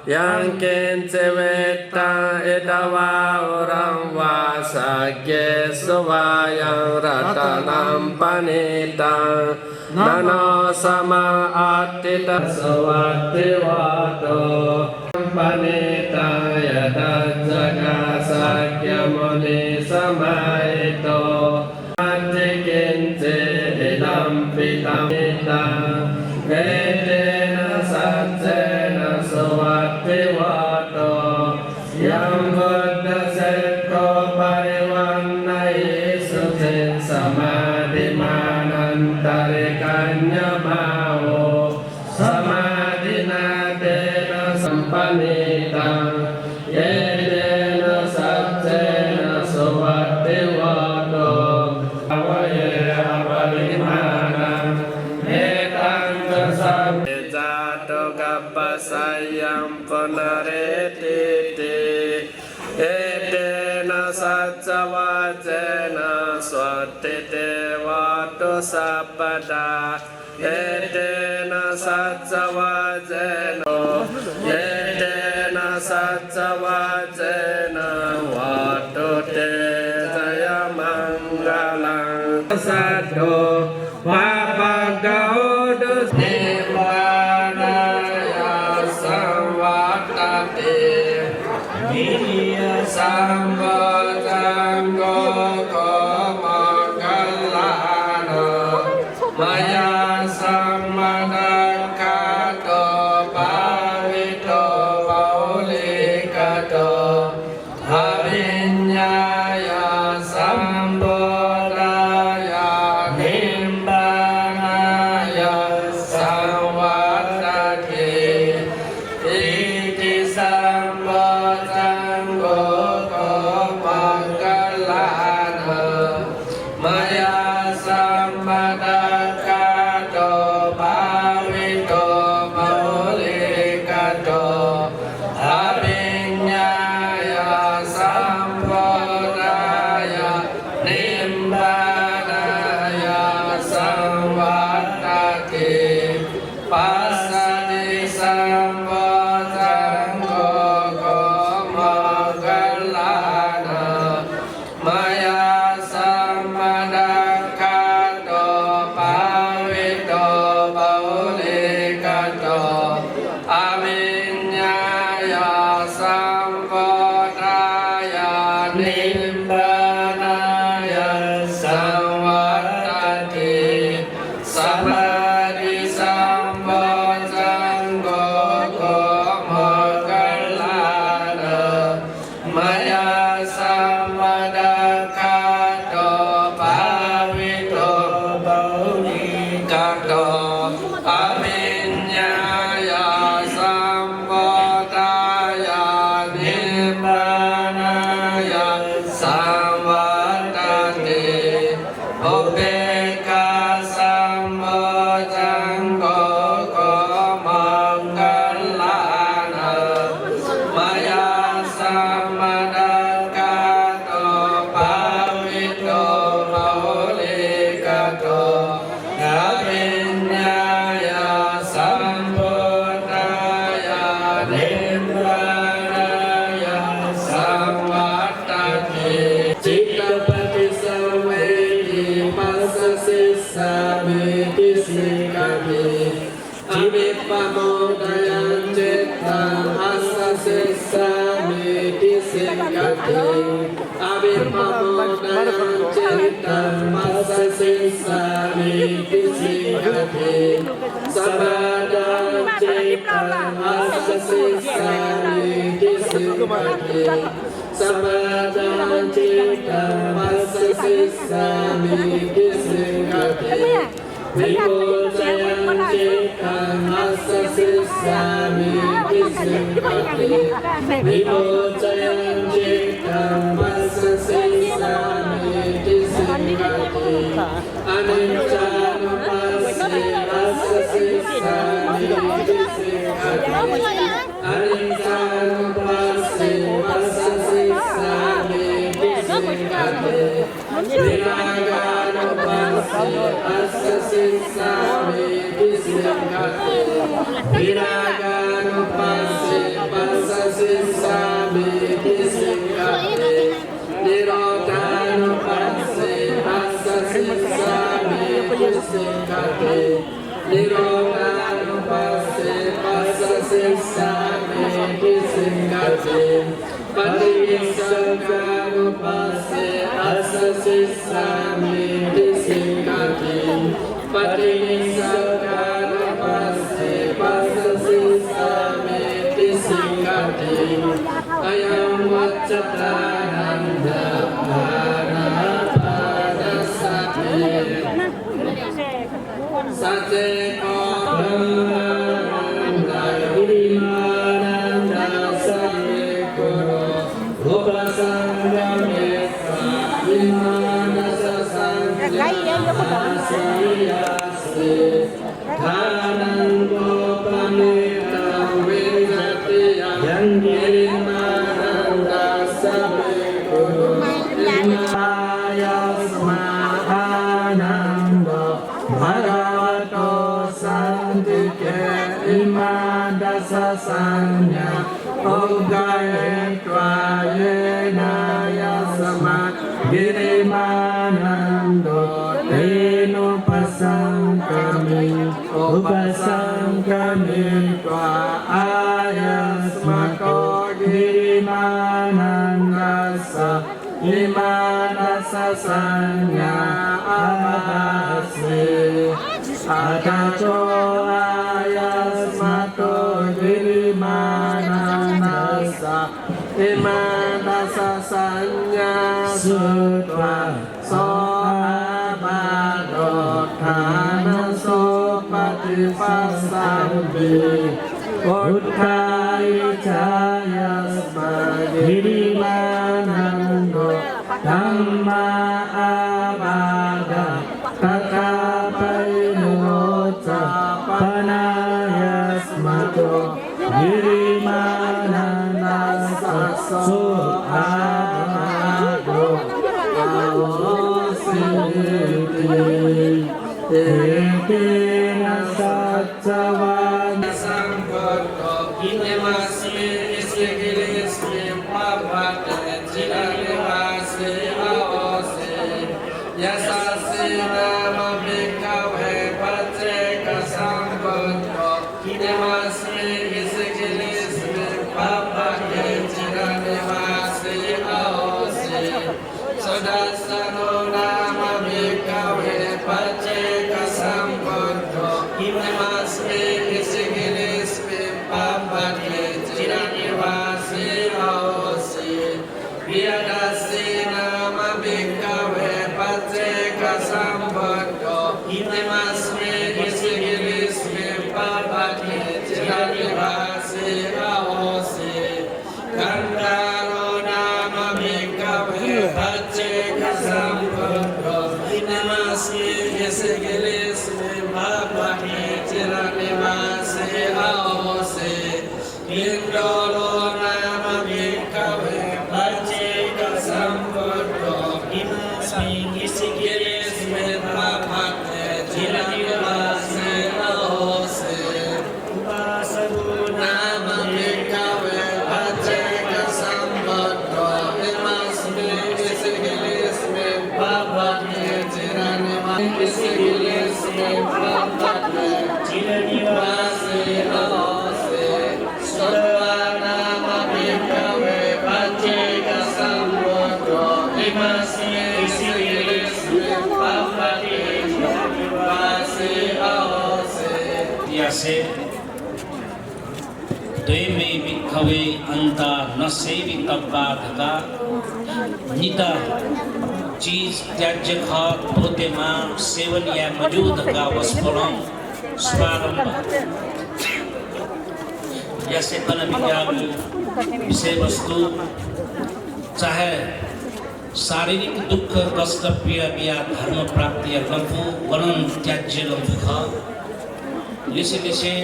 yang kinceweta edawa orang wasage suwayang ratanam panita nano sama atita sawati wato panita yada jaga sakya muni samaito ati kince edam pitam vedena satsena sawati wato yang buddha sekko pariwannai sutin samadhi manantarikanya mau samadhina dena sampanita yedena satsena sawati wato avaye aparimanan etang tersam jato kapasayam punarete etena satsavacena swatite vato sapada etena satsavacena etena satsavacena vato te jaya mangalang sadho vapagaudu nibbana samvatate Niya sambhajanggo komakalana maya sammadakato pavito paulikato avinyaya sambodaya ปุเปกาสัมโมจังโกโกมังกัลลานะมายาสัมมาดังกาโตปาวิโตโมลิกาโตนาปิญญายาสัมพุทธายานิพพานายาสัมวัตติจิตตปฏิสังเวทิปัสสสิสามิติสิกขิอวิปปโมทยัญจิตตังอัสสสิสามิติสิกขิอวิปปโมทยัญจิตตังอัสสสิสามิติสิกขิสัพพะดัญจิตตังอัสสสิสามิติสิกขิสัพพะดัญจิตตังอัสสสิสามิติสิกขิวิโมจยัญจิตตังอัสสสิสามิติสิกขิวิโมจยัญจิตตังอัสสสิสามิติสิกขิอนิจจานุปัสสิอัสสสิสามิติสิกขิอนิจจานุปัสสิอัสสสิสามิติสิกขิวิรากานุปัสสิอัสสสิสามิติสิกขิวิรากานุปัสสิปัสสสิสามิติสิกขินิโรธานุปัสสิปัสสสิสามิติสิกขินิโรธานุปัสสิปัสสสิสามิติสิกขิปฏิสังขานุปัสสิอัสสสิสามิติสิกขิปฏิสังขานุปัสสิปัสสสิสามิติสิกขิอายัมวัจจตานันดาภานาปานัสสติสัจเจโกภะนันดาวิมานันดาสัพเพกุโรอุปสังกเมตาวิมานัสสังฆาสียาสีทานังโกปเมตังเวจติยังกิริมานันดาสัพเพกุโรอิมายาสมาทานังโกภะคะวะโตสันติเกอิมาดัสสะสัญญาองค์กายตวายเยนายาสมากิริมานันโดเตนุปสังกามิอุปสังกามิตวาอายาสมาโกกิริมานันดัสสะอิมานัสสะสัญญาอาภาสีอาตาโจอายาสมาโตกิริมานันดัสสะอิมานัสสะสัญญาสุตวาโสอาบาโดฐานะโสปฏิปัสสัมปิพุทธายชายาสมากิริมานันโดธัมมาอาบาดาตถาปริโนจัปปนายาสมาโตกิริมานันดัสสะโสอาบาโดอาโหสิติเตตินะสัจจวันสังโฆโตอิเนมัสมิอิสกิลิสมิปัปปะเตจิระเนวัสสิอาโอสิยะสัสสินามะภิกขเวปัจเจกสังโฆโตอิเนมัสมิอิสกิลิสมิปัปปะเตจิระเนวัสสิอาโอสิสดัสสโนนามะภิกขเวปัจเจกสังโฆโตอิเนมัสมิอิสกิลิสมิปัปปะเตจิระเนวัสสิอาโอสิวิยดัสสินามะภิกขเวปัจเจกสัมโพธิอิเนมัสมิอิสกิลิสมิปัปปะเตจิระเนวัสสิอาโอสิกันดาโรนามะภิกขเวปัจเจกสัมโพธิอิเนมั Imasmi Yesigilismi Bhavahi Chiranivasi Aose Indolo Nama Bhikkhave Pachika Sambuddho Imasmi Yesigilismi Bhavahi Chiranivasi Aose Upasagu Nama Bhikkhave Pachika Sambuddho Imasmi Yesigilismi Bhavahi Yesigilismi Bhavahi Chiranivasi Aose Sarvanama Bhikkhave Pachika Sambuddho Imasmi Yesigilismi Bhavahi Chiranivasi Aose यसे द्वैमे भिक्खवे अंता न सेवितव्वाधका निता चीज त्याज्य खा धोते मां सेवन या मौजूद का वस्फोरण स्वारंभ जैसे फल विज्ञान विषय वस्तु चाहे शारीरिक दुख कष्ट पीड़ा या धर्म प्राप्ति या लंफु वनन त्याज्य लंफु खा लिसे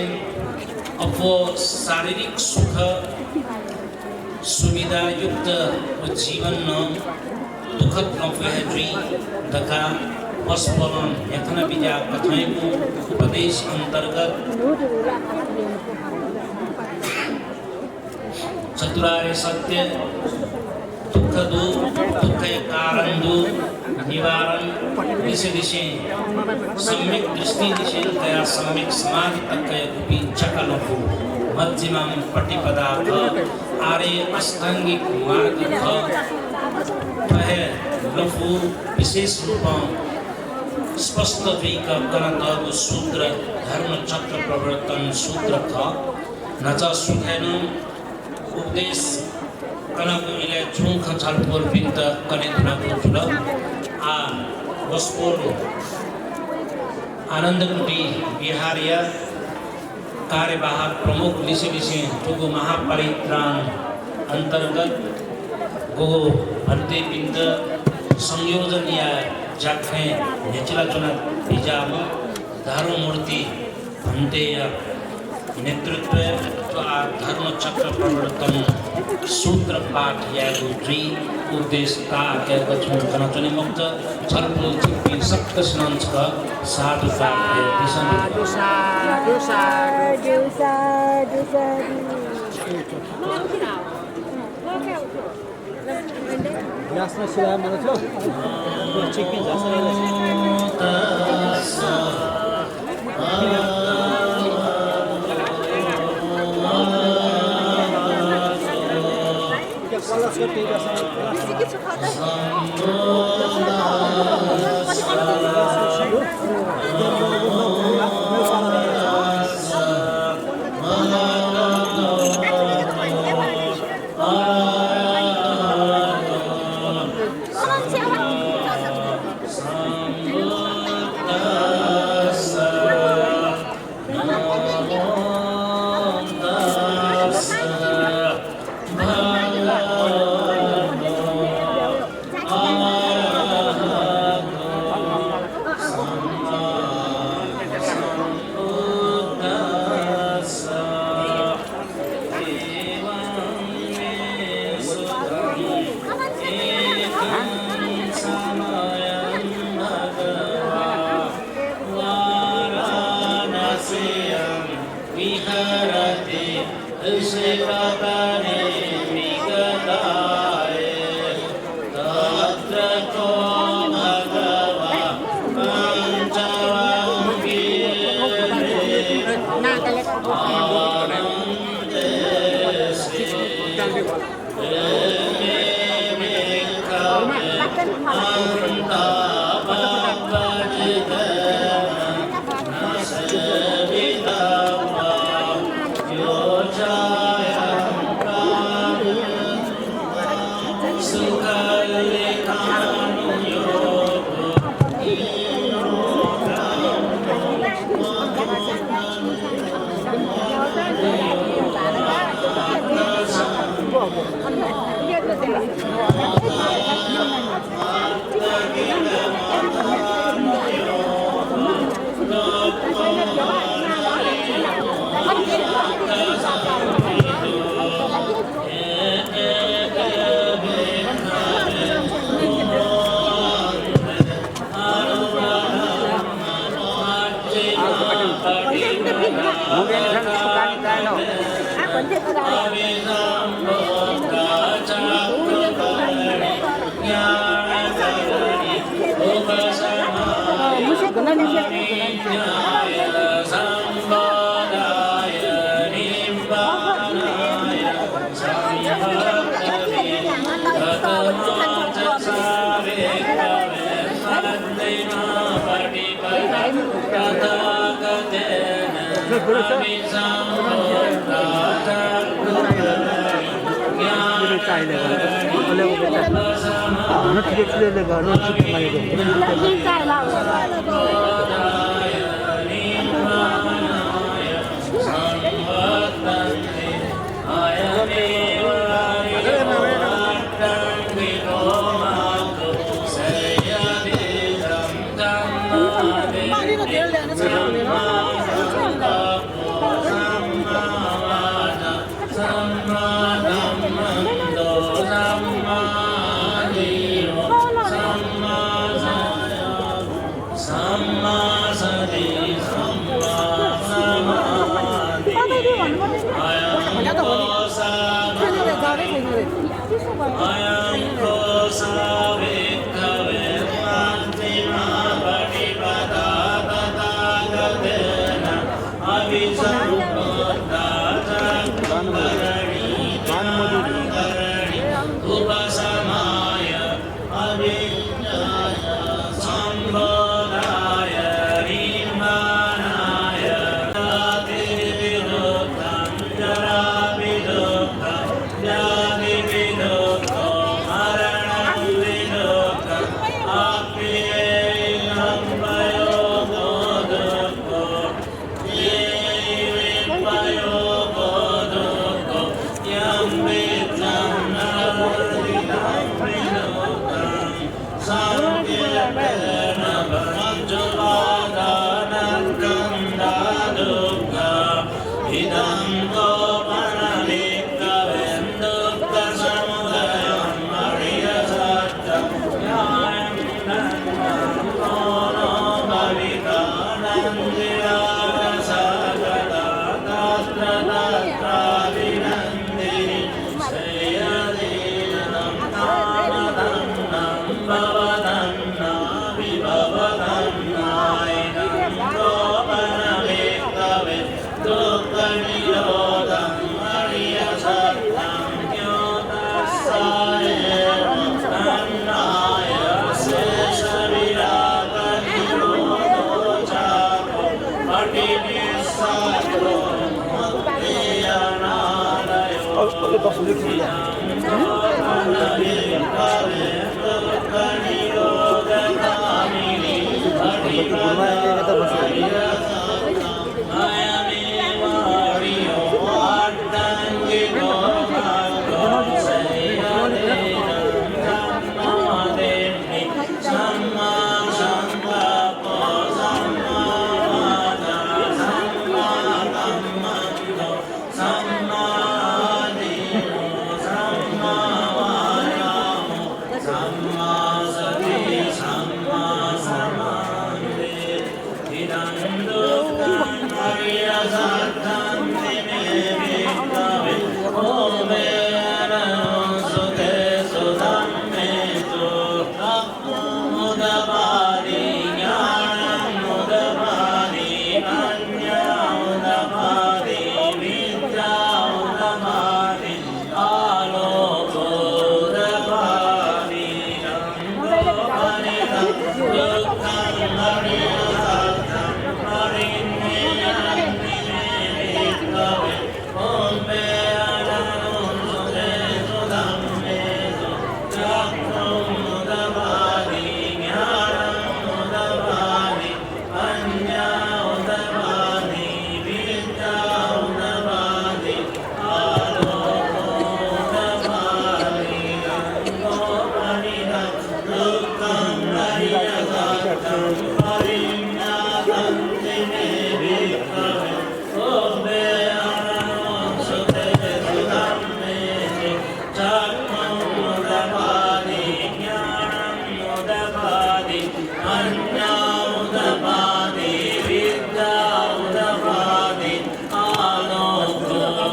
अब वो शारीरिक सुख सुविधा युक्त जीवन न दुखद नफेहरी तथा पशुपालन यथन विद्या कथाएं उपदेश अंतर्गत चतुरार्य सत्य दुख दो दुख कारण दो निवारण दिशे दिशे सम्यक दृष्टि दिशे तया सम्यक समाधि तक कुपी चकलपु मध्यमम पटिपदार्थ आर्य अष्टांगिक मार्ग वह लघु विशेष रूप स्पष्ट गणत सूत्र धर्म चक्र प्रवर्तन सूत्र था न सुखेन उपदेश कनको इले छुङ खछालपुर बिन्त कनेतनाको जुल आ वस्पोर आनन्दकुटी बिहारिया कार्यवाहक प्रमुख लिसे टुगु महापरित्राण अंतर्गत गो भर्ती बिन्द संयोजन या जाखे नेचला चुना बिजाम धर्ममूर्ति भन्ते नेतृत्व धर्म चक्र प्रवर्तन सूत्र पाठ या गुत्री उद्देश्य का के गछुन कना चने मुक्त छलपुल चिप्पी सप्त स्नान छ साधु पाठ है दिसन Jasna siła mana थियो चिप्पी जसले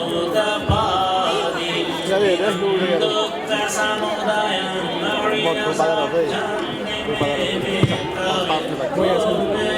Udapadi, upadana apa ya? Upadana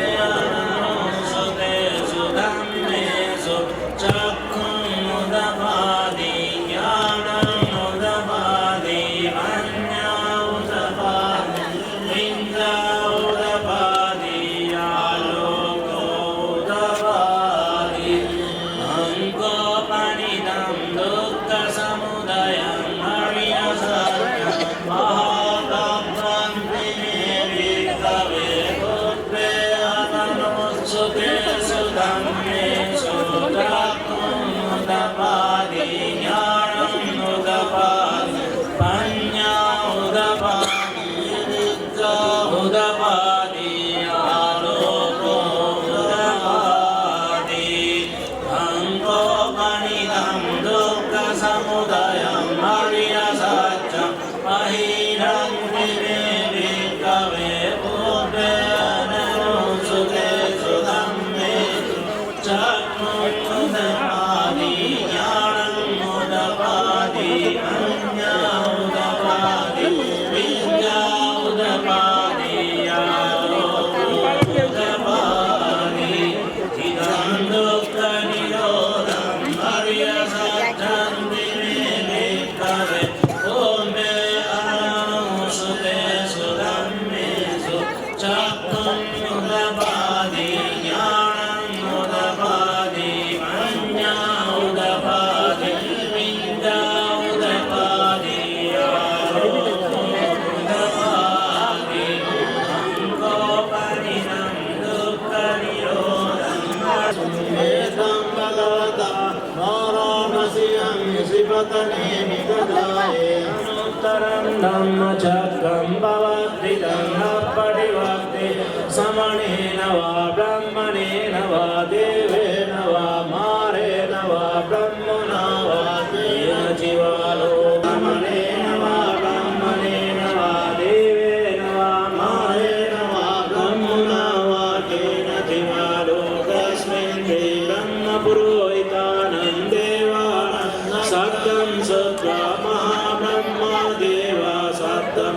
धम्मचक्रं भवद्विदं पटिवक्ति समणेन वा ब्रह्मणेन वा देवेन वा मारेण वा ब्रह्मणा वा तेन जीवालो समणेन वा ब्रह्मणेन वा देवेन वा मारेण वा ब्रह्मणा वा तेन जीवालो तस्मिन् ते ब्रह्मपुरोहितानं देवानं सत्यं सत्वा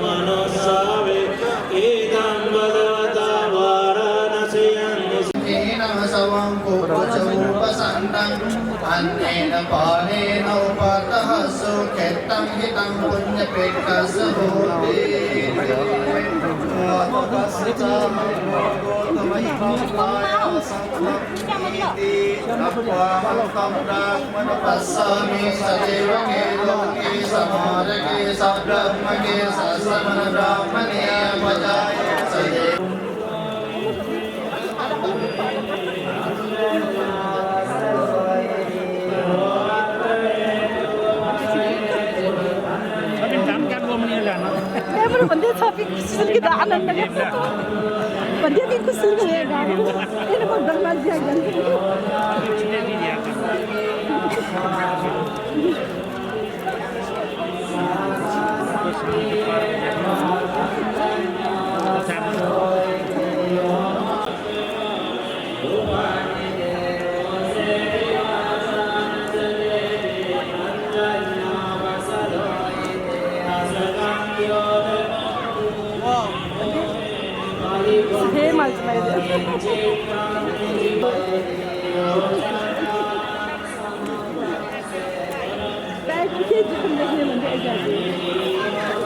मनुष्यावे एदं भगवता वाराणसीयं सवं पूर्वचोपसन्तं अन्येन पानेन उपतः सुखेत्तं हितं पुण्यपेटस्य भूते पश्यामि सदैव के लोके समारके सब्रह्मणे ससमन ब्राह्मणे भजाय सदैव बंदे साफी कुछ की दान लगे बंदे की कुछ है गाड़ी ये बहुत डर लग हे मालूम है बैग के जिंदगी में बंदे जाते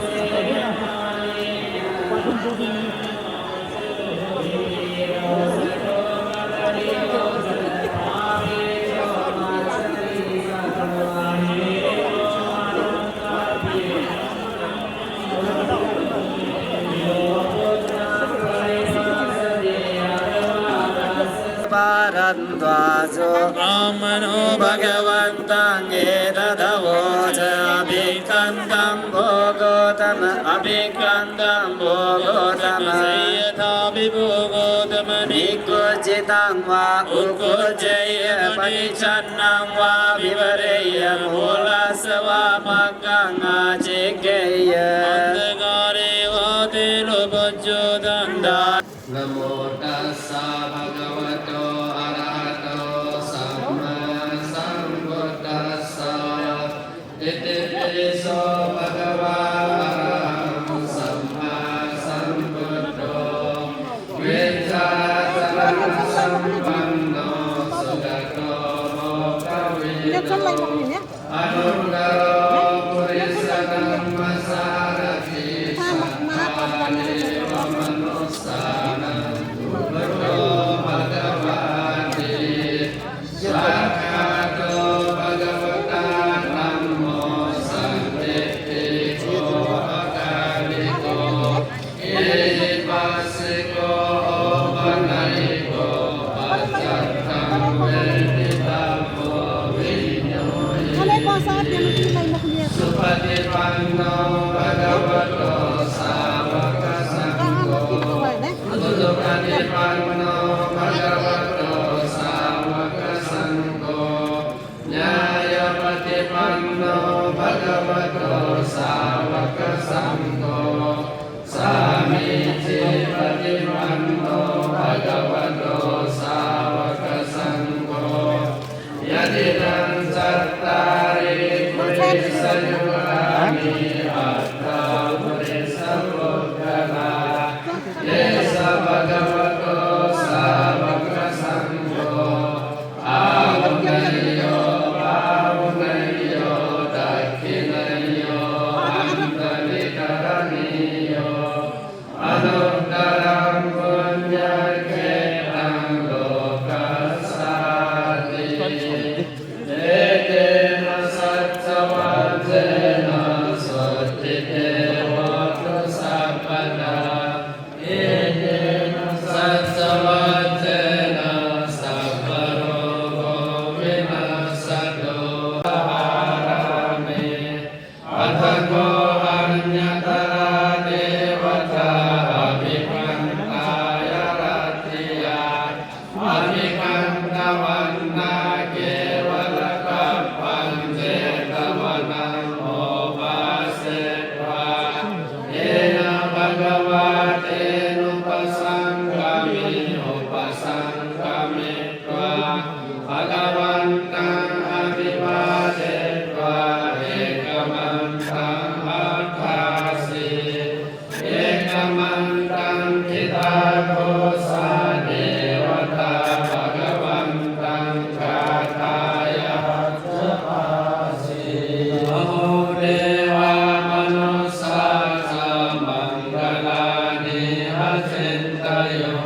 भारद्वाजो ब्राह्मणो भगवन्तं एतदवोच अभिकन्दं भोगोतम अभिकन्दं भोगोतम यथा विभोगोतम निकुचितं वा उकुचय परिच्छन्नं वा विवरेय मूलस्य वा मग्गं आचिकेय अन्धकारे वा तेलोपज्योदन्दा नमो तस्सा भगवतो अरहतो सम्मा सम्बुद्धस्सा इति पिसो भगवान् सम्मा Kilay mo kanina. Anuttaro Purisa Dhamma Sarati Sattva Deva Manusana Bhagavato Bhagavati Swakato Bhagavata Namo Sandettiko Akaliko Ipasiko Opanayiko Pachattam Veditamo Vinyoyi Kalay po sa atin yung kilay mo kanina. Supatipanno Bhagavato Savaka Sangho Supatipanno Bhagavato Savaka Sangho Nyayapatipanno Bhagavato Savaka Sangho Samici Patipanno Bhagavato Savaka Sangho Yadidam Sattari Purisa Yugani Atta Purisa Buddhana Yesa Bhagavato Savaka Sangho Avunayo Avunayo Dakkinayo Antalikaraniyo Anuttaram Punyaketang Lokasati Ekena Sattavajena Sottitevatu Sappada Ekena Sattavajena Sapparogo Vinasato Harame Atako Anyatara Devata Abhikantaya Ratiya Abhikantavanna Kevalakappam Jetavanam Ovasetva Ena Bhagavatenupasangami Upasangamitva Bhagavantam Abhivadetva Ekamantam Athasi Ekamantam Kitakosa Devata Bhagavantam Kataya Japasi Aho Deva Manusa Samangalani Acentayo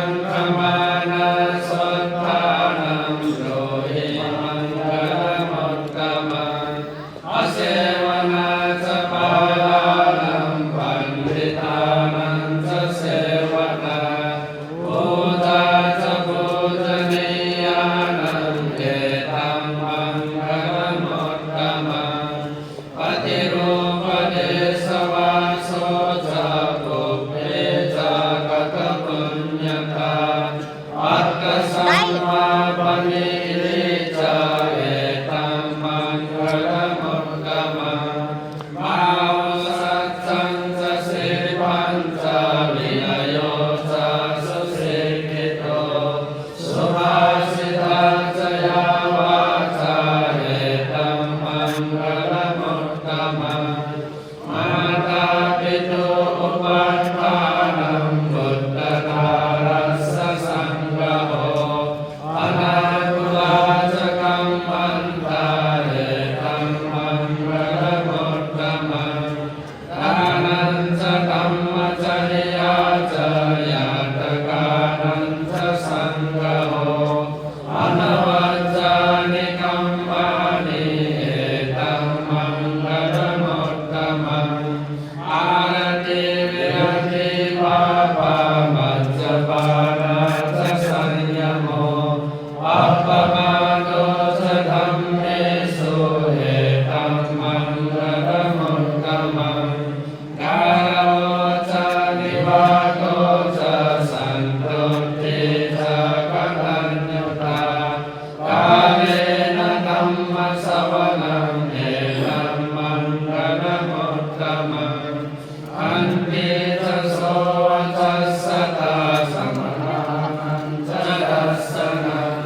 Akankamana Sotthanam Rohi Mangalamuttamam Asevana Sapalanam Pandhitanam Sasevana Bhuta Sabhujaniyanam Ketam Mangalamuttamam Patirupade-savāso ca katapunyata Atta-samma-paniri ca etam mangalamuttamam Mahau-satsang sa-siripanca vinayo ca susikito Subhasita-ca-yavaca etam mangalamuttamam Mata-pitu upattanam buddha-dharassa sanggaho Anagula-cakam panta-etam mangalamuttamam Dhananca dhamma-cariya-ca yatakananca sanggaho Anavajjani kammani etam mangalamuttamam Arati virati papa majjapana-ca sanyamo Appamado ca dhammesu etam mangalamuttamam Karo-ca nivato-ca santutti-ca katanyuta Kalena dhamma-savanam etam mangalamuttamam Anti-ca sovacassata samanam-ca dassanam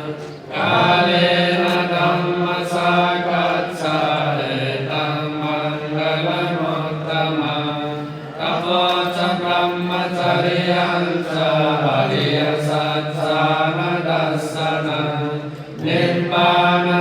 Kalena dhamma-sakacca etam mangalamuttamam Tapo-ca brahmacariyan-ca ariya-satsana dassanam Nibbana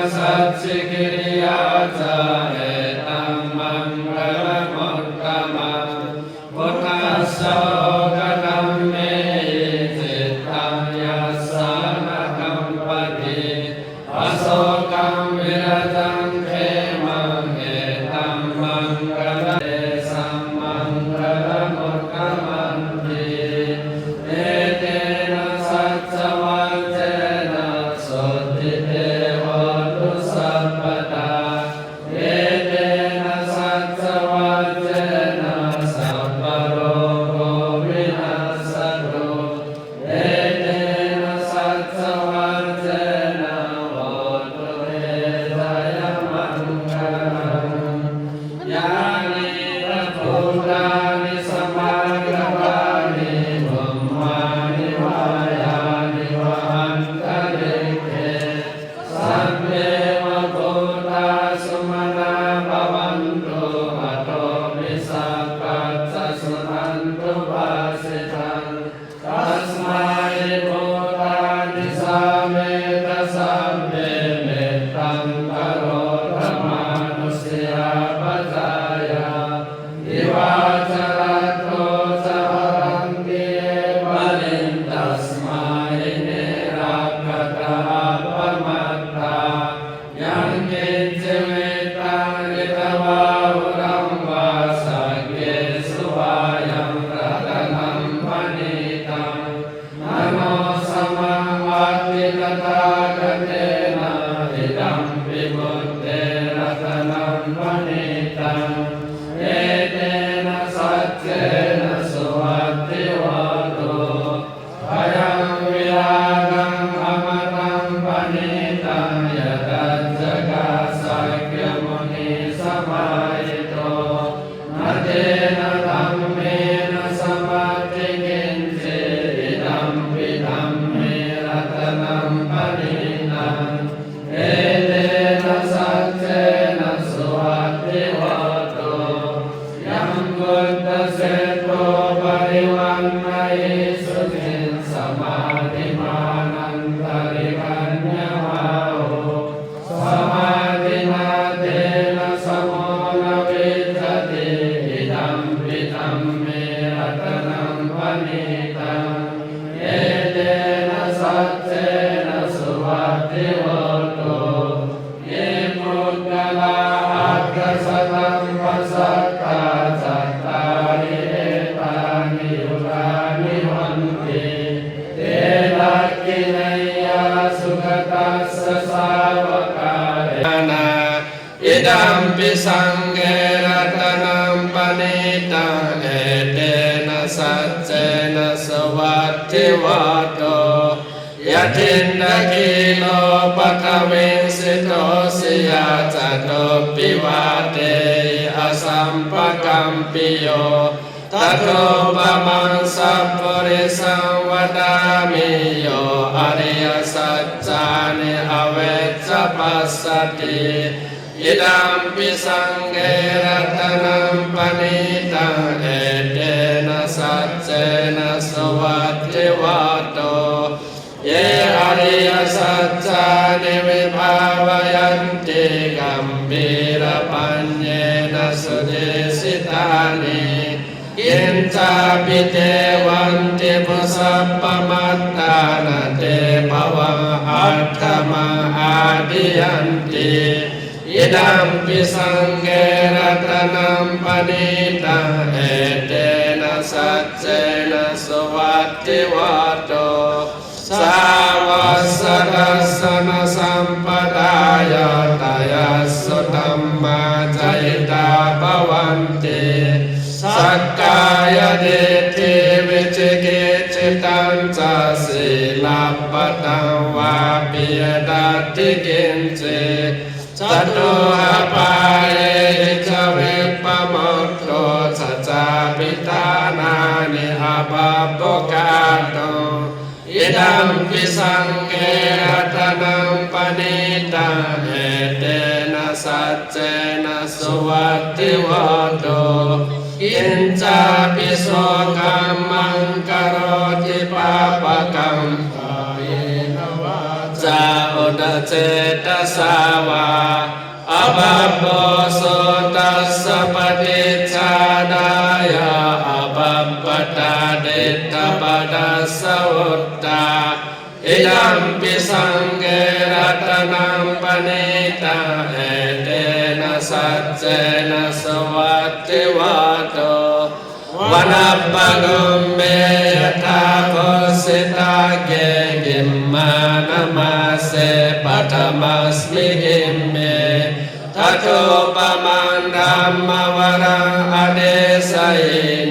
สินสมาธิมานันตริกัญญาภาโหสมาธินาเตนะสมโมนวิจติอิดัมปิธัมเมรัตนังปณิตังเอเตนะสัจเจนะสุวัตติโหตุเยมุตตะลาอัตถสตัมปัสสัตตาจัตตาริเอตานิยุกานิวันติเตลักขิเนยาสุขตัสสะสาวกาเรนะอิดัมปิสังเกรัตนัมปณิตังเอเตนะสัจเจนะสวัตถิวัตโตยะทินตะกิโลปะคะเวสิโตสิยาจัตโตปิวาเตอสัมปะกัมปิโยตัตโตปะมังสัพปริสังวดามิโยอริยสัจจานิอเวจจปัสสติอิดัมปิสังเกรัตนัมปณิตังเอเตนะสัจเจนะสวัตถิวัตโตเยอริยสัจจานิวิภาวยันติกัมพีรปัญเยนะสุเดสิตานิอินจาปิเตวันติปุสัพพมัตตานาเตภวังอัตถมาอาดิยันติอิดัมปิสังเกรัตนัมปณิตังเอเตนะสัจเจนะสวัตถิวัตโตสาวสดัสสนสัมปดายาตายาสุตัมมาจายตาภวันติสักกายเดทิวิจิกิจจิตังจัสสิลัปปตังวาปิยดัตติกินจิจัตโตหะปาเยจเวปปะมะโตสัจจาปิตานานิอาภัพโปกาโตอิดัมปิสังเกรัตนัมปณิตังเอเตนะสัจเจนะสวัตถิวัตโตอินจาปิโสกัมมังกโรติปาปะกัมกายนวาจาอุดเจตสาวาอภัพโพโสตัสสะปฏิจจาดายาอภัพปตาเดตตปดัสสะอุตตาอิดัมปิสังเกรัตนัมปณิตังเอเตนะสัจเจนะสวัตถิวัตโตวนัปปะกุมเมยถาโพสิตาเกกิมมานะมาเสปัทมัสมิหิมเมทัตโตปะมันธัมมวรังอเดสัย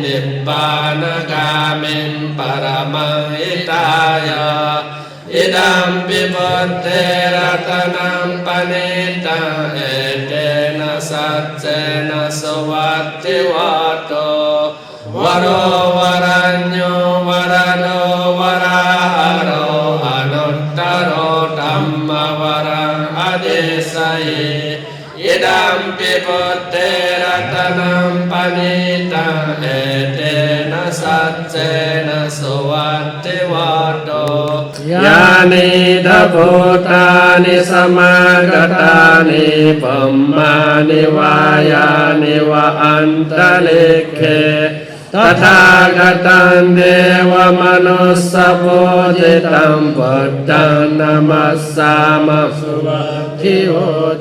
นิพพานกามินปรมังอิตายาอิดัมปิปุตเตรัตนัมปณิตังเอเตนะสัจเจนะสวัตถิวัตโตวโรวรัญโยวรโนวราหะโรอนุตตโรธัมมวรังอเดสัยอิดัมปิปุตเตรัตนัมปณิตังเอเตนะสัจเจนะสวัตถิวัตโตยานิดาภูตานิสมากตานิปัมมานิวายานิวะอันตะเลเขตถาคตังเทวมนุสสะโพธิตังพุทธังนะมัสสามะสุวัตถิโห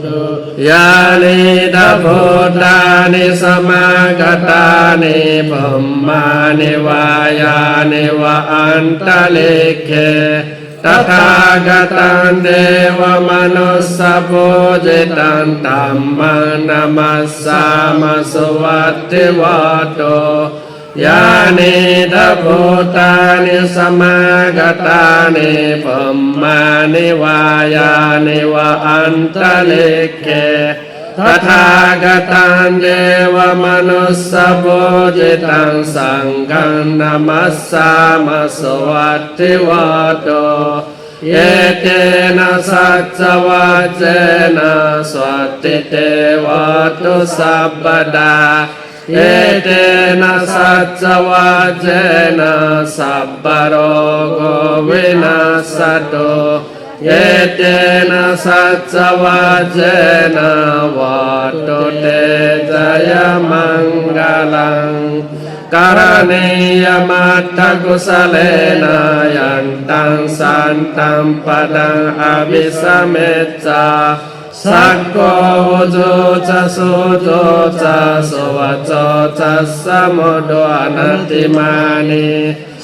ตุยานิดาภูตานิสมากตานิปัมมานิวายานิวะอันตะเลเขตถาคตังเทวมนุสสะโพธิตังธัมมังนะมัสสามะสุวัตถิวัตโตยานิดาภูตานิสมากตานิปัมมานิวายานิวะอันตะเลเขตถาคตังเทวมนุสสะโพธิตังสังฆังนะมัสสามะสุวัตถิวัตโตเยเตนะสัจจวัจเจนะสวัตติเตวัตตุสัพพดา เอเตนะสัจจวัจเจนะสัพพโรโควินาศโตเยเตนะสัจจวัจเจนะวัตตุเตจยมังกลังการณียมัตถกุสเลนะยันตังสันตัมปดังอภิสัมเมจจาสักโกจุจะสุจุจะสุวัจจะสมุดวานันติมานี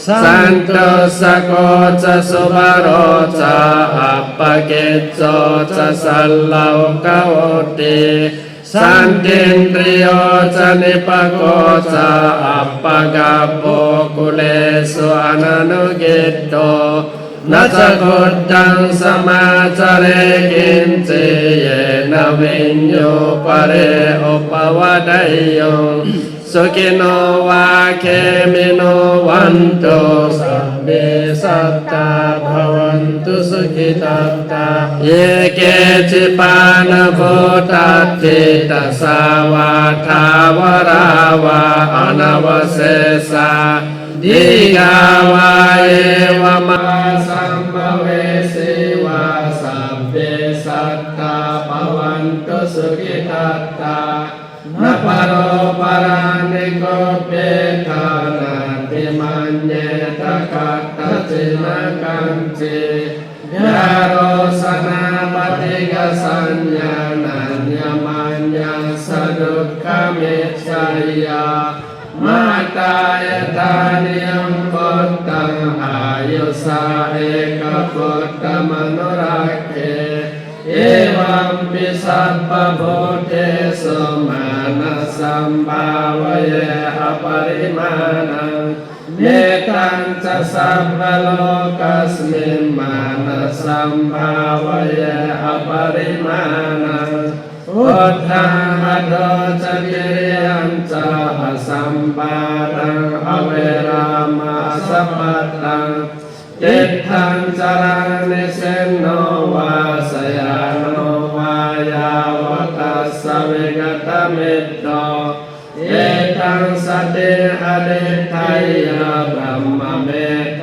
สันตุสะโกจะสุบารโรจะอัปปะเกจโจจะสัลลาวกโวติสันตินตริโยจะนิปโกจะอัปปะกาโปกุเลสุอนันุกิตโตนัจกุฏังสมาจาเรกินเจเยนะวิญโยปะเรอุปวัฏโยสุขิโนวาเคมิโนวันตุสัพเพสัตตาภวันตุสุขิตัตตาเยเกจิปานโพตัตถิตัสสาวาทาวราวาอนาวเสสาดิกาวาเอวมาสัมภเวสีวาสัพเพสัตตาภวันตุสุขิตัตตานะปะโรปะรานิโกเปทานาติมัญเยตกัตตจินะกัญจิยาโรสนาปฏิกสัญญานัญญมัญญาสดุขมิจฉายามาตายตานิยมพุทธังอายุสาเอกพุทธมนุรักเขเอวัมปิสัพพะโพเทสุมานะสัมภาวะเยอปริมาณังเมตัญจะสัพพะโลกัสมินมานะสัมภาวะเยอปริมาณังพุทธังอโดจะกิริยัญจะอสัมปาตังอเวรามาสัพพัตตังจิตทังจารังนิเสนโนวาสยานโนวายาวตัสสะวิกตมิตโตเอตังสติอดิทัยยะบรมเม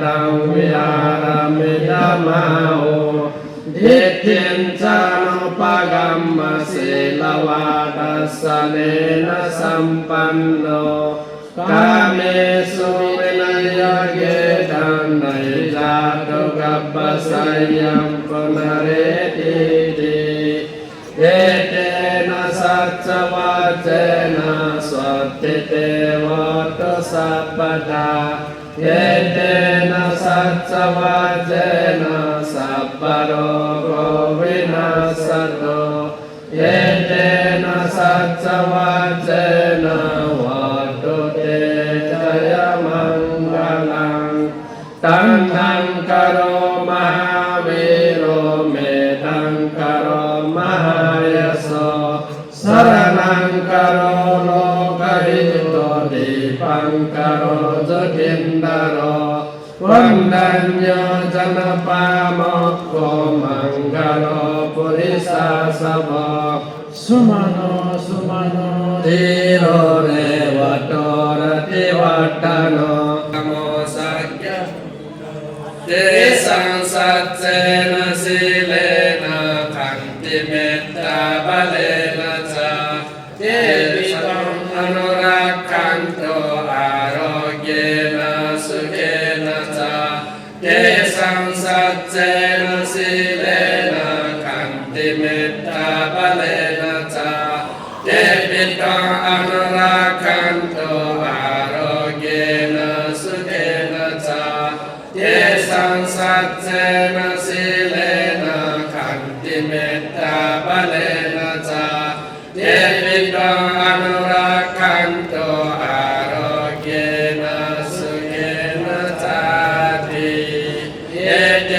ตังวิหารมิยามาโอทิฏฐินจานุปกัมมะศีลวาทัสสะเนนะสัมปันโนกาเมสุวินัยเกตังไนจาตุกัปปะสัยยัมปุณเรติติเอเตนะสัจจวัจเจนะสวัตติเตวัตตุสัพพทาเอเตนะสัจจวัจเจนะสัพพโรโควินาศโตเอเตนะสัจจวัจเจนะวัตตุเตจยมังกลังตัณหังกโรมหาวิโรเมตังกโรมหายโสสรณังกโรโลกหิโตดิปังกโรจุทินดาโรวันดัญโยจนะปามกโกมังกโรปุริสาสะโภสุมาโนสุมาโนติโรเรวัตโตรติวัตตโนนะโมสัจจะเตสังสัจเจนะสีเลนะขันติเมตตาบะเลนะจาเตปิตังอนุรักขันโตอาโรเกนะสุเกนะจาเตสังสัจเจนะสีเลนะขันติเมตตาบะเลนะจาเตปิตังอนุรักขันโตอาโรเกนะสุเกนะจาเตสังสัจเจนะสีเลนะขันติเมตตาบะเลนะจาเตปิตังอนุรักขันโตอาโรเกนะสุเกนะจาติเยเต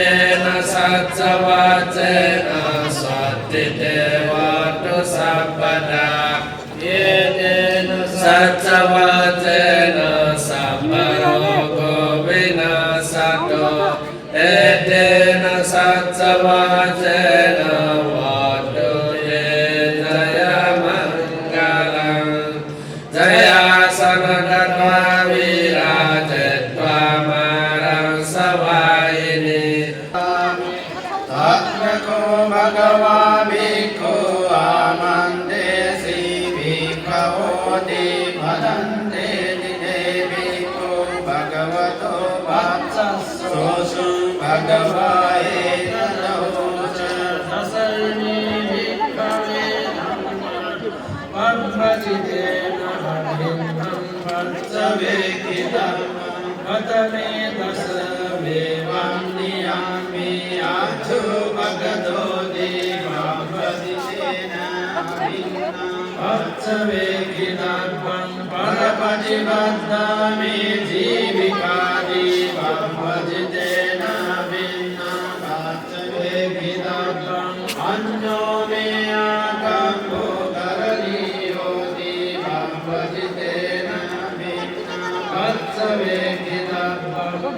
นะสัจจวัจเจนะสัตติเตวัตตุสัพพทาเยเตนะสัจจวัจเจนะสัพพโรโควินาศโตเอเตนะสัจจวัจเจนะวัตตุเตจยมังกลังจยา भगवा भिक्खु आमन्तेसि भिक्खवोति भदन्ते दिने भिक्खु भगवतो वत्सस्सोऽसु भगवाये तनौ च दशर्मी भिक्खवे पद्मचितेन भिन्नं वत्सवेकितं वदने दशमेवं नियामि आचु भगतो देवापदितेन भिन्नं वत्सवेकितं परपतिबद्धामि जीविका देवापदितेन भिन्नं वत्सवेकितं अन्यो मे आकम्भो करलीयो देवापदितेन भिन्नं वत्सवेकितं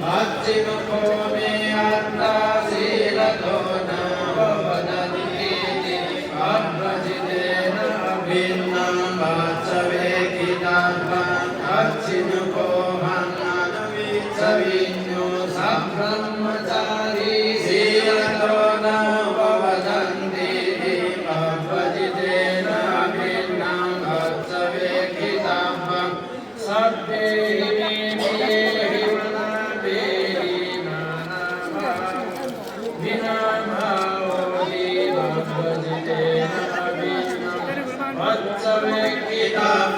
भक्तिमुखो मे अत्ता शीलतो न वदति देवापदितेन भिन्नं वत्सवेकितं भक्तिमुखो सविन्यो सब्रह्मचारी शीलतो न वदन्ति देवापदितेन भिन्नं वत्सवेकितं सब्बे मे हि मनापेहि नानाभा विनाभावो देवापदितेन भिन्नं वत्सवेकितं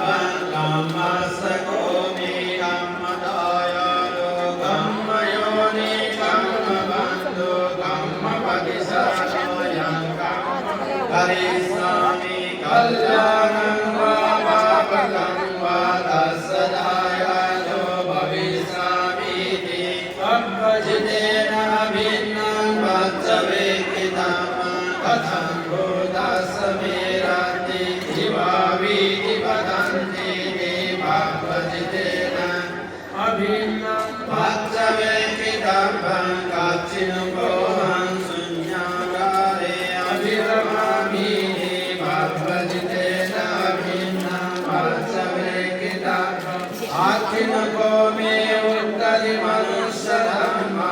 कामसको मे कामदायालो कामयोनि कामबन्धो कामपतिसानो यं करिष्यामि कल्याणं वा पापकं वा तत्सदायालो भविष्यामीति पद्मचितेन भिन्नं वत्सवेकितं कथं भूतस्मेरन्ति जीवावीति वदन्ति देवापदितेन अभिन्नं वत्सवेकितं काचिनुकोऽहं शून्यागारे अभिरमामि देवापदितेन भिन्नं वत्सवेकितं आखिनको मे उत्तरिमनुष्यधर्मा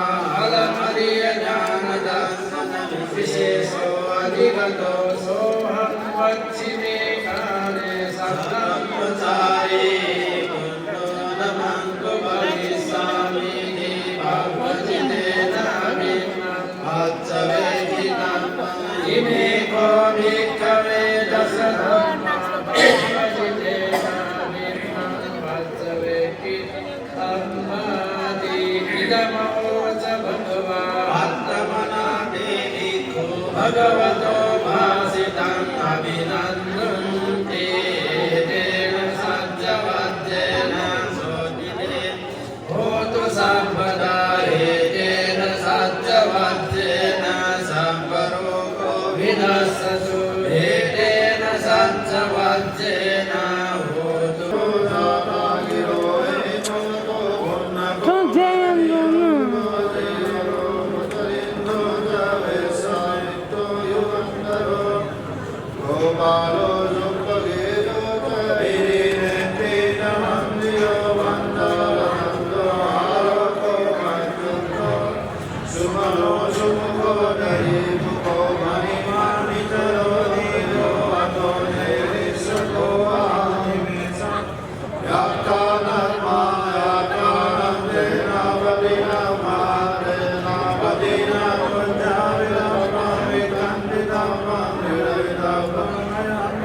अलमरियज्ञानदर्शन विशेषो अधिगतो सोऽहं पश्चिमे काले सब्रह्मचारी कुण्डो नमन्तु भविष्यामि देवापदितेन भिन्नं वत्सवेकितं इमे को भिक्खवे दशधर्मा भगवतितेन भिन्नं वत्सवेकितं इदमोच भगवान् आत्मना भिक्खु भगवतो भासितम् अभिनन्दन्ति तेन सत्यवद्येन सोदिते होतु सर्वदा एतेन सत्यवद्येन सर्वरोगो विनश्यतु एतेन सत्यवद्येन होतु Gopalo Jupagero Virine Tina Mandiyo Vandalanando Aloko Manjuto Sumalo Sumukho Dari Mukho Mani Mani Taro Nilo Ato Neri Sako Ahimisa Yakta Narma Yakta Nandena Vadina Madena Vadina Vanjavila Mami Kandita Mami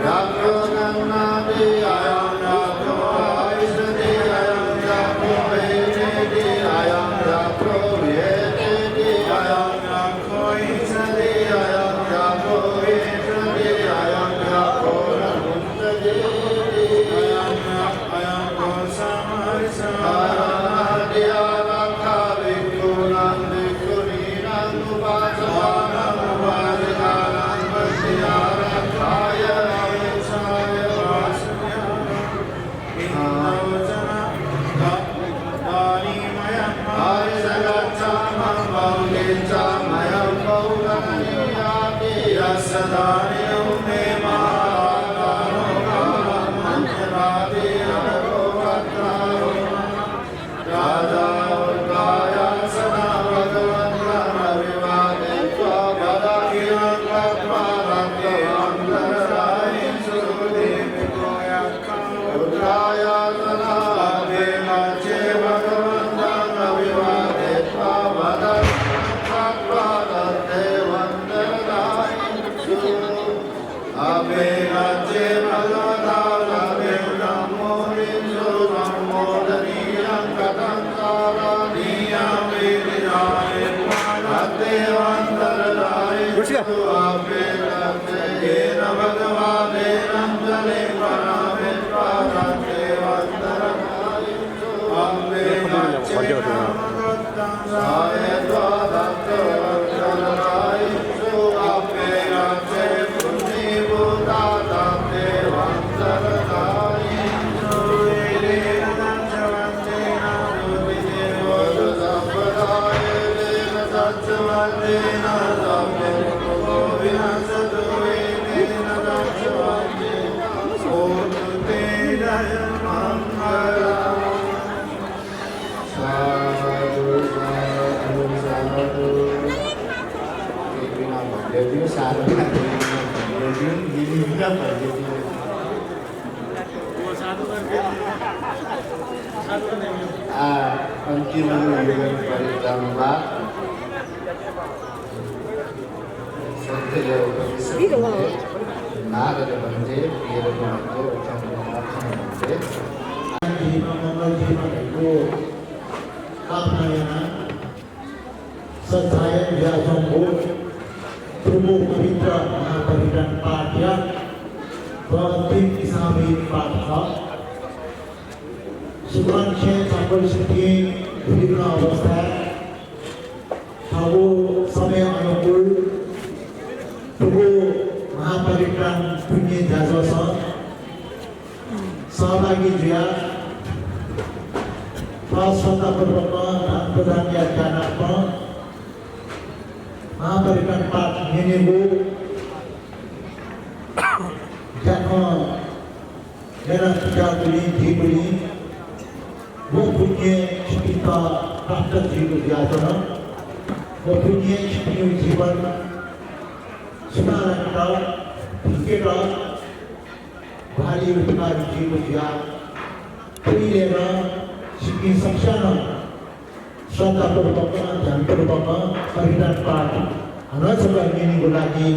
Yakro Nannadi Ayam Yakro Aishadi Ayam Yakro Vedi Ayam Yakro Vedi Ayam Yakro Ishadi Ayam Yakro Ishadi Ayam Yakro Nandadi Ayam Yakro Samarisa Ayam Yakro Vikku Nandi Kuni Nandu Vajana Vajana Vajana Kaya Vajaya Raja 옳지가. अंतिम परिक्रमा सत्यदेव नारद बन्दे वीर बन्दे जीवनको कामना सत्यायन व्यासंगो प्रमुख पवित्र महापरिधान पाठ्य प्रवृत्ति इस्लामी पाठा सुब्रह्मण्य संबल सिद्धि विभिन्न अवस्था ಹಾಗೂ समय अनुकूल प्रभु महापरित्राण पुण्य जाजस सहभागी जुया श्रद्धापूर्वक दान प्रदान यात्रात्मक महापरित्राण पाठ नेनेको जहाँ मेरा पिता बुली जी बुली वो पुण्य पिता प्राप्त जीव यातना वो पुण्य जीवन सुनारंगा टिकेटा भारी उपकार जीव या प्रियना शिकी संक्षाना श्रद्धापूर्वक ध्यानपूर्वक परिधान पाठ अनसभागी गुलागी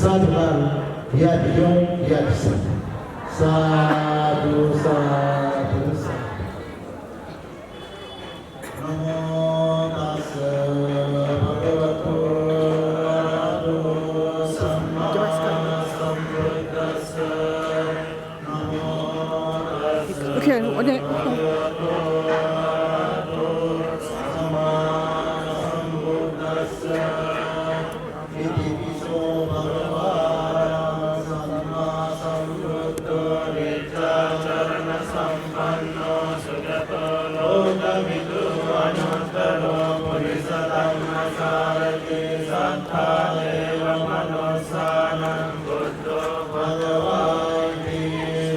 साधुकार यादियों यादिसा साधु साधु नमो तस्से भगवतो अरहतो सम्मा सम्बुद्धस्से नमो तस्से Okay, okay. भगवतो अरहतो सम्मा सम्बुद्धस्से इति विशो भगवान् सम्मा सम्बुद्धो नित्याचरण सम्पन्नो सुगतो लोकविदु अनुत्तरो पुरुषधर्मसारथि सत्तादेव मनोसानं बुद्धो भगवान्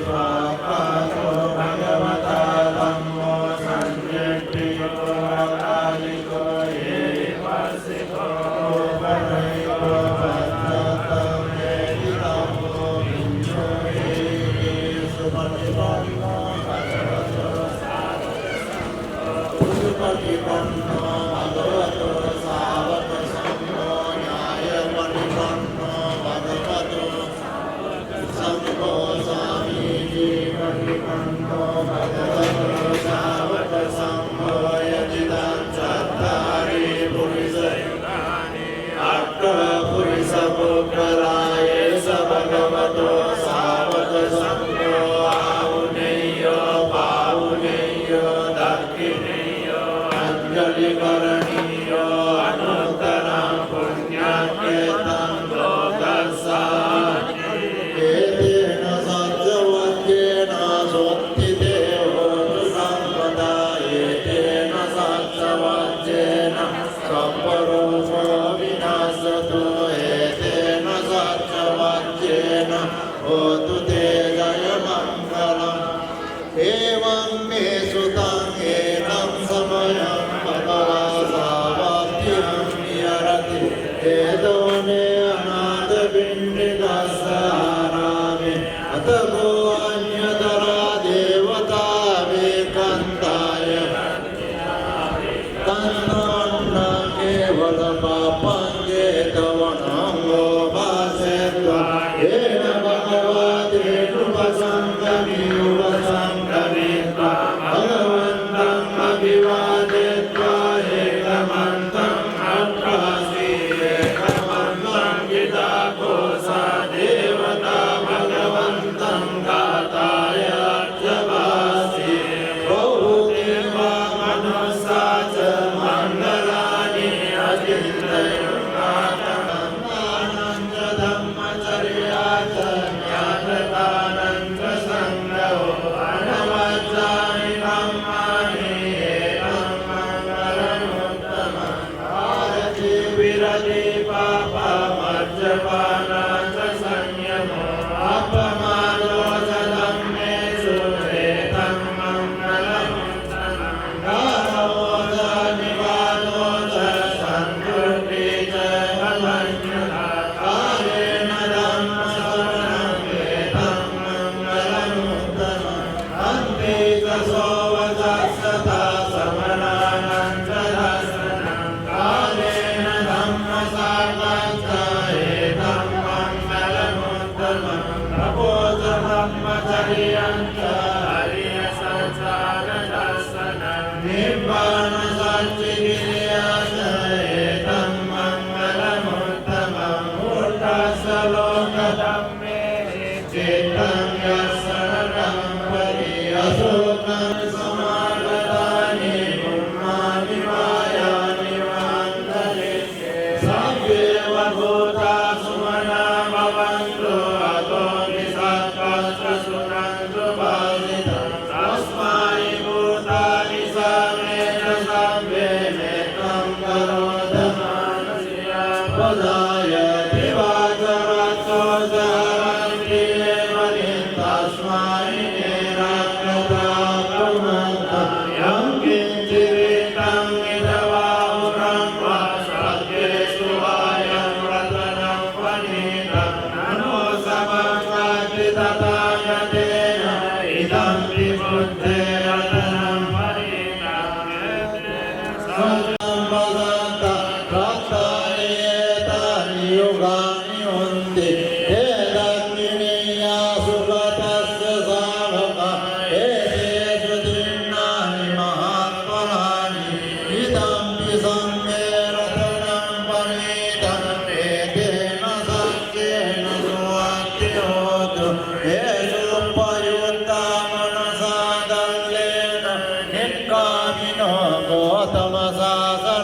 स्वापातो भगवता धम्मो संकीर्तितो अकालिको ये वासिको उपनयो भद्रतं वेदितमो विञ्जो ये सुपतिपन्नो भगवतो सुपतिपन्नो भगवतो सावक संघो न्यायपरिपन्नो भगवतो संघो स्वामीजी परिपन्नो भगवतो सावक संघो यजिदं चत्तारि पुरुषयुगानि अष्टपुरुषपुत्रराय स भगवतो सावक संघो आहुनेयो पाहुनेयो दक्षिणेयो अंजलिकरणीयो अनुत्तरं पुण्याकेतं लोकस्सानि एतेन सत्यवाक्येन सोत्थिदेवो सम्पदा एतेन सत्यवाक्येन सम्परोषो विनाशतो एतेन सत्यवाक्येन होतु ते जयमङ्गलम् एवं मे सुतं एनं समयं भगवसावाक्यं विहरति वेदोने अनाथपिण्डिकस्सारामे अत गो अन्यतरा देवता वेकन्ताय तन्नन्न केवलपापञ्चेतवनङ्गो भासेत्वा येन भगवते नृपसङ्गमी उपसङ्गमित्वा भगवन्तम् अभिवादित्वा एकमन्तम् अट्ठासि एकमन्तम्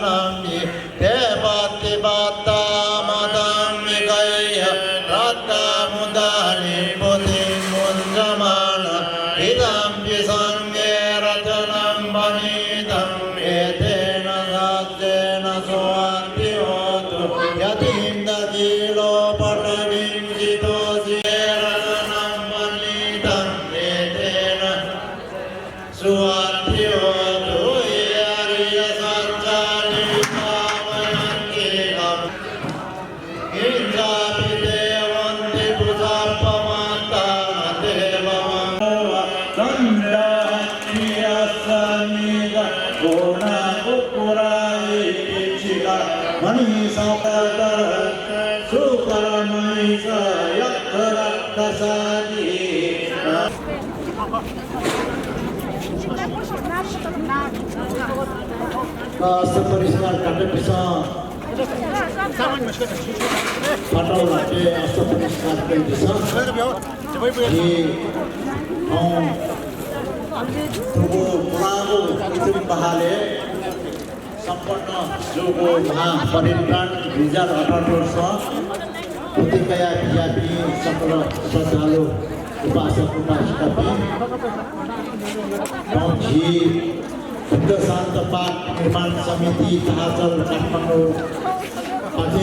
Nami Devati Bata Madami Gaya Rata Mudani Buddhi Munjamana Idam Pisangye Rajanam Banidam Etena Satyena Soanti Hotu Yatinda Jilo Patavim Jito Rajanam Banidam Etena Soanti Hotu Yariya Sanjani Pavayantilam Injapi Devanti Pusarpamanta Devamava Sandhya Samiga Gona Ukurai Pichila Mani Sakadara Sukaramaisa Yakara Kasadi Astapariskar Kata Pisang Patau Late Astapariskar Kata Pisang Di Tubuh Purago Itum Bahale Sampurna Jogo Maha Parintan Rizal Atatursa Putih Kaya Bijabi Sakura Sadalu Upasa-upasikapi Ji Buddha Santa Pak Nirman Samiti Tahasal Kathmandu Pada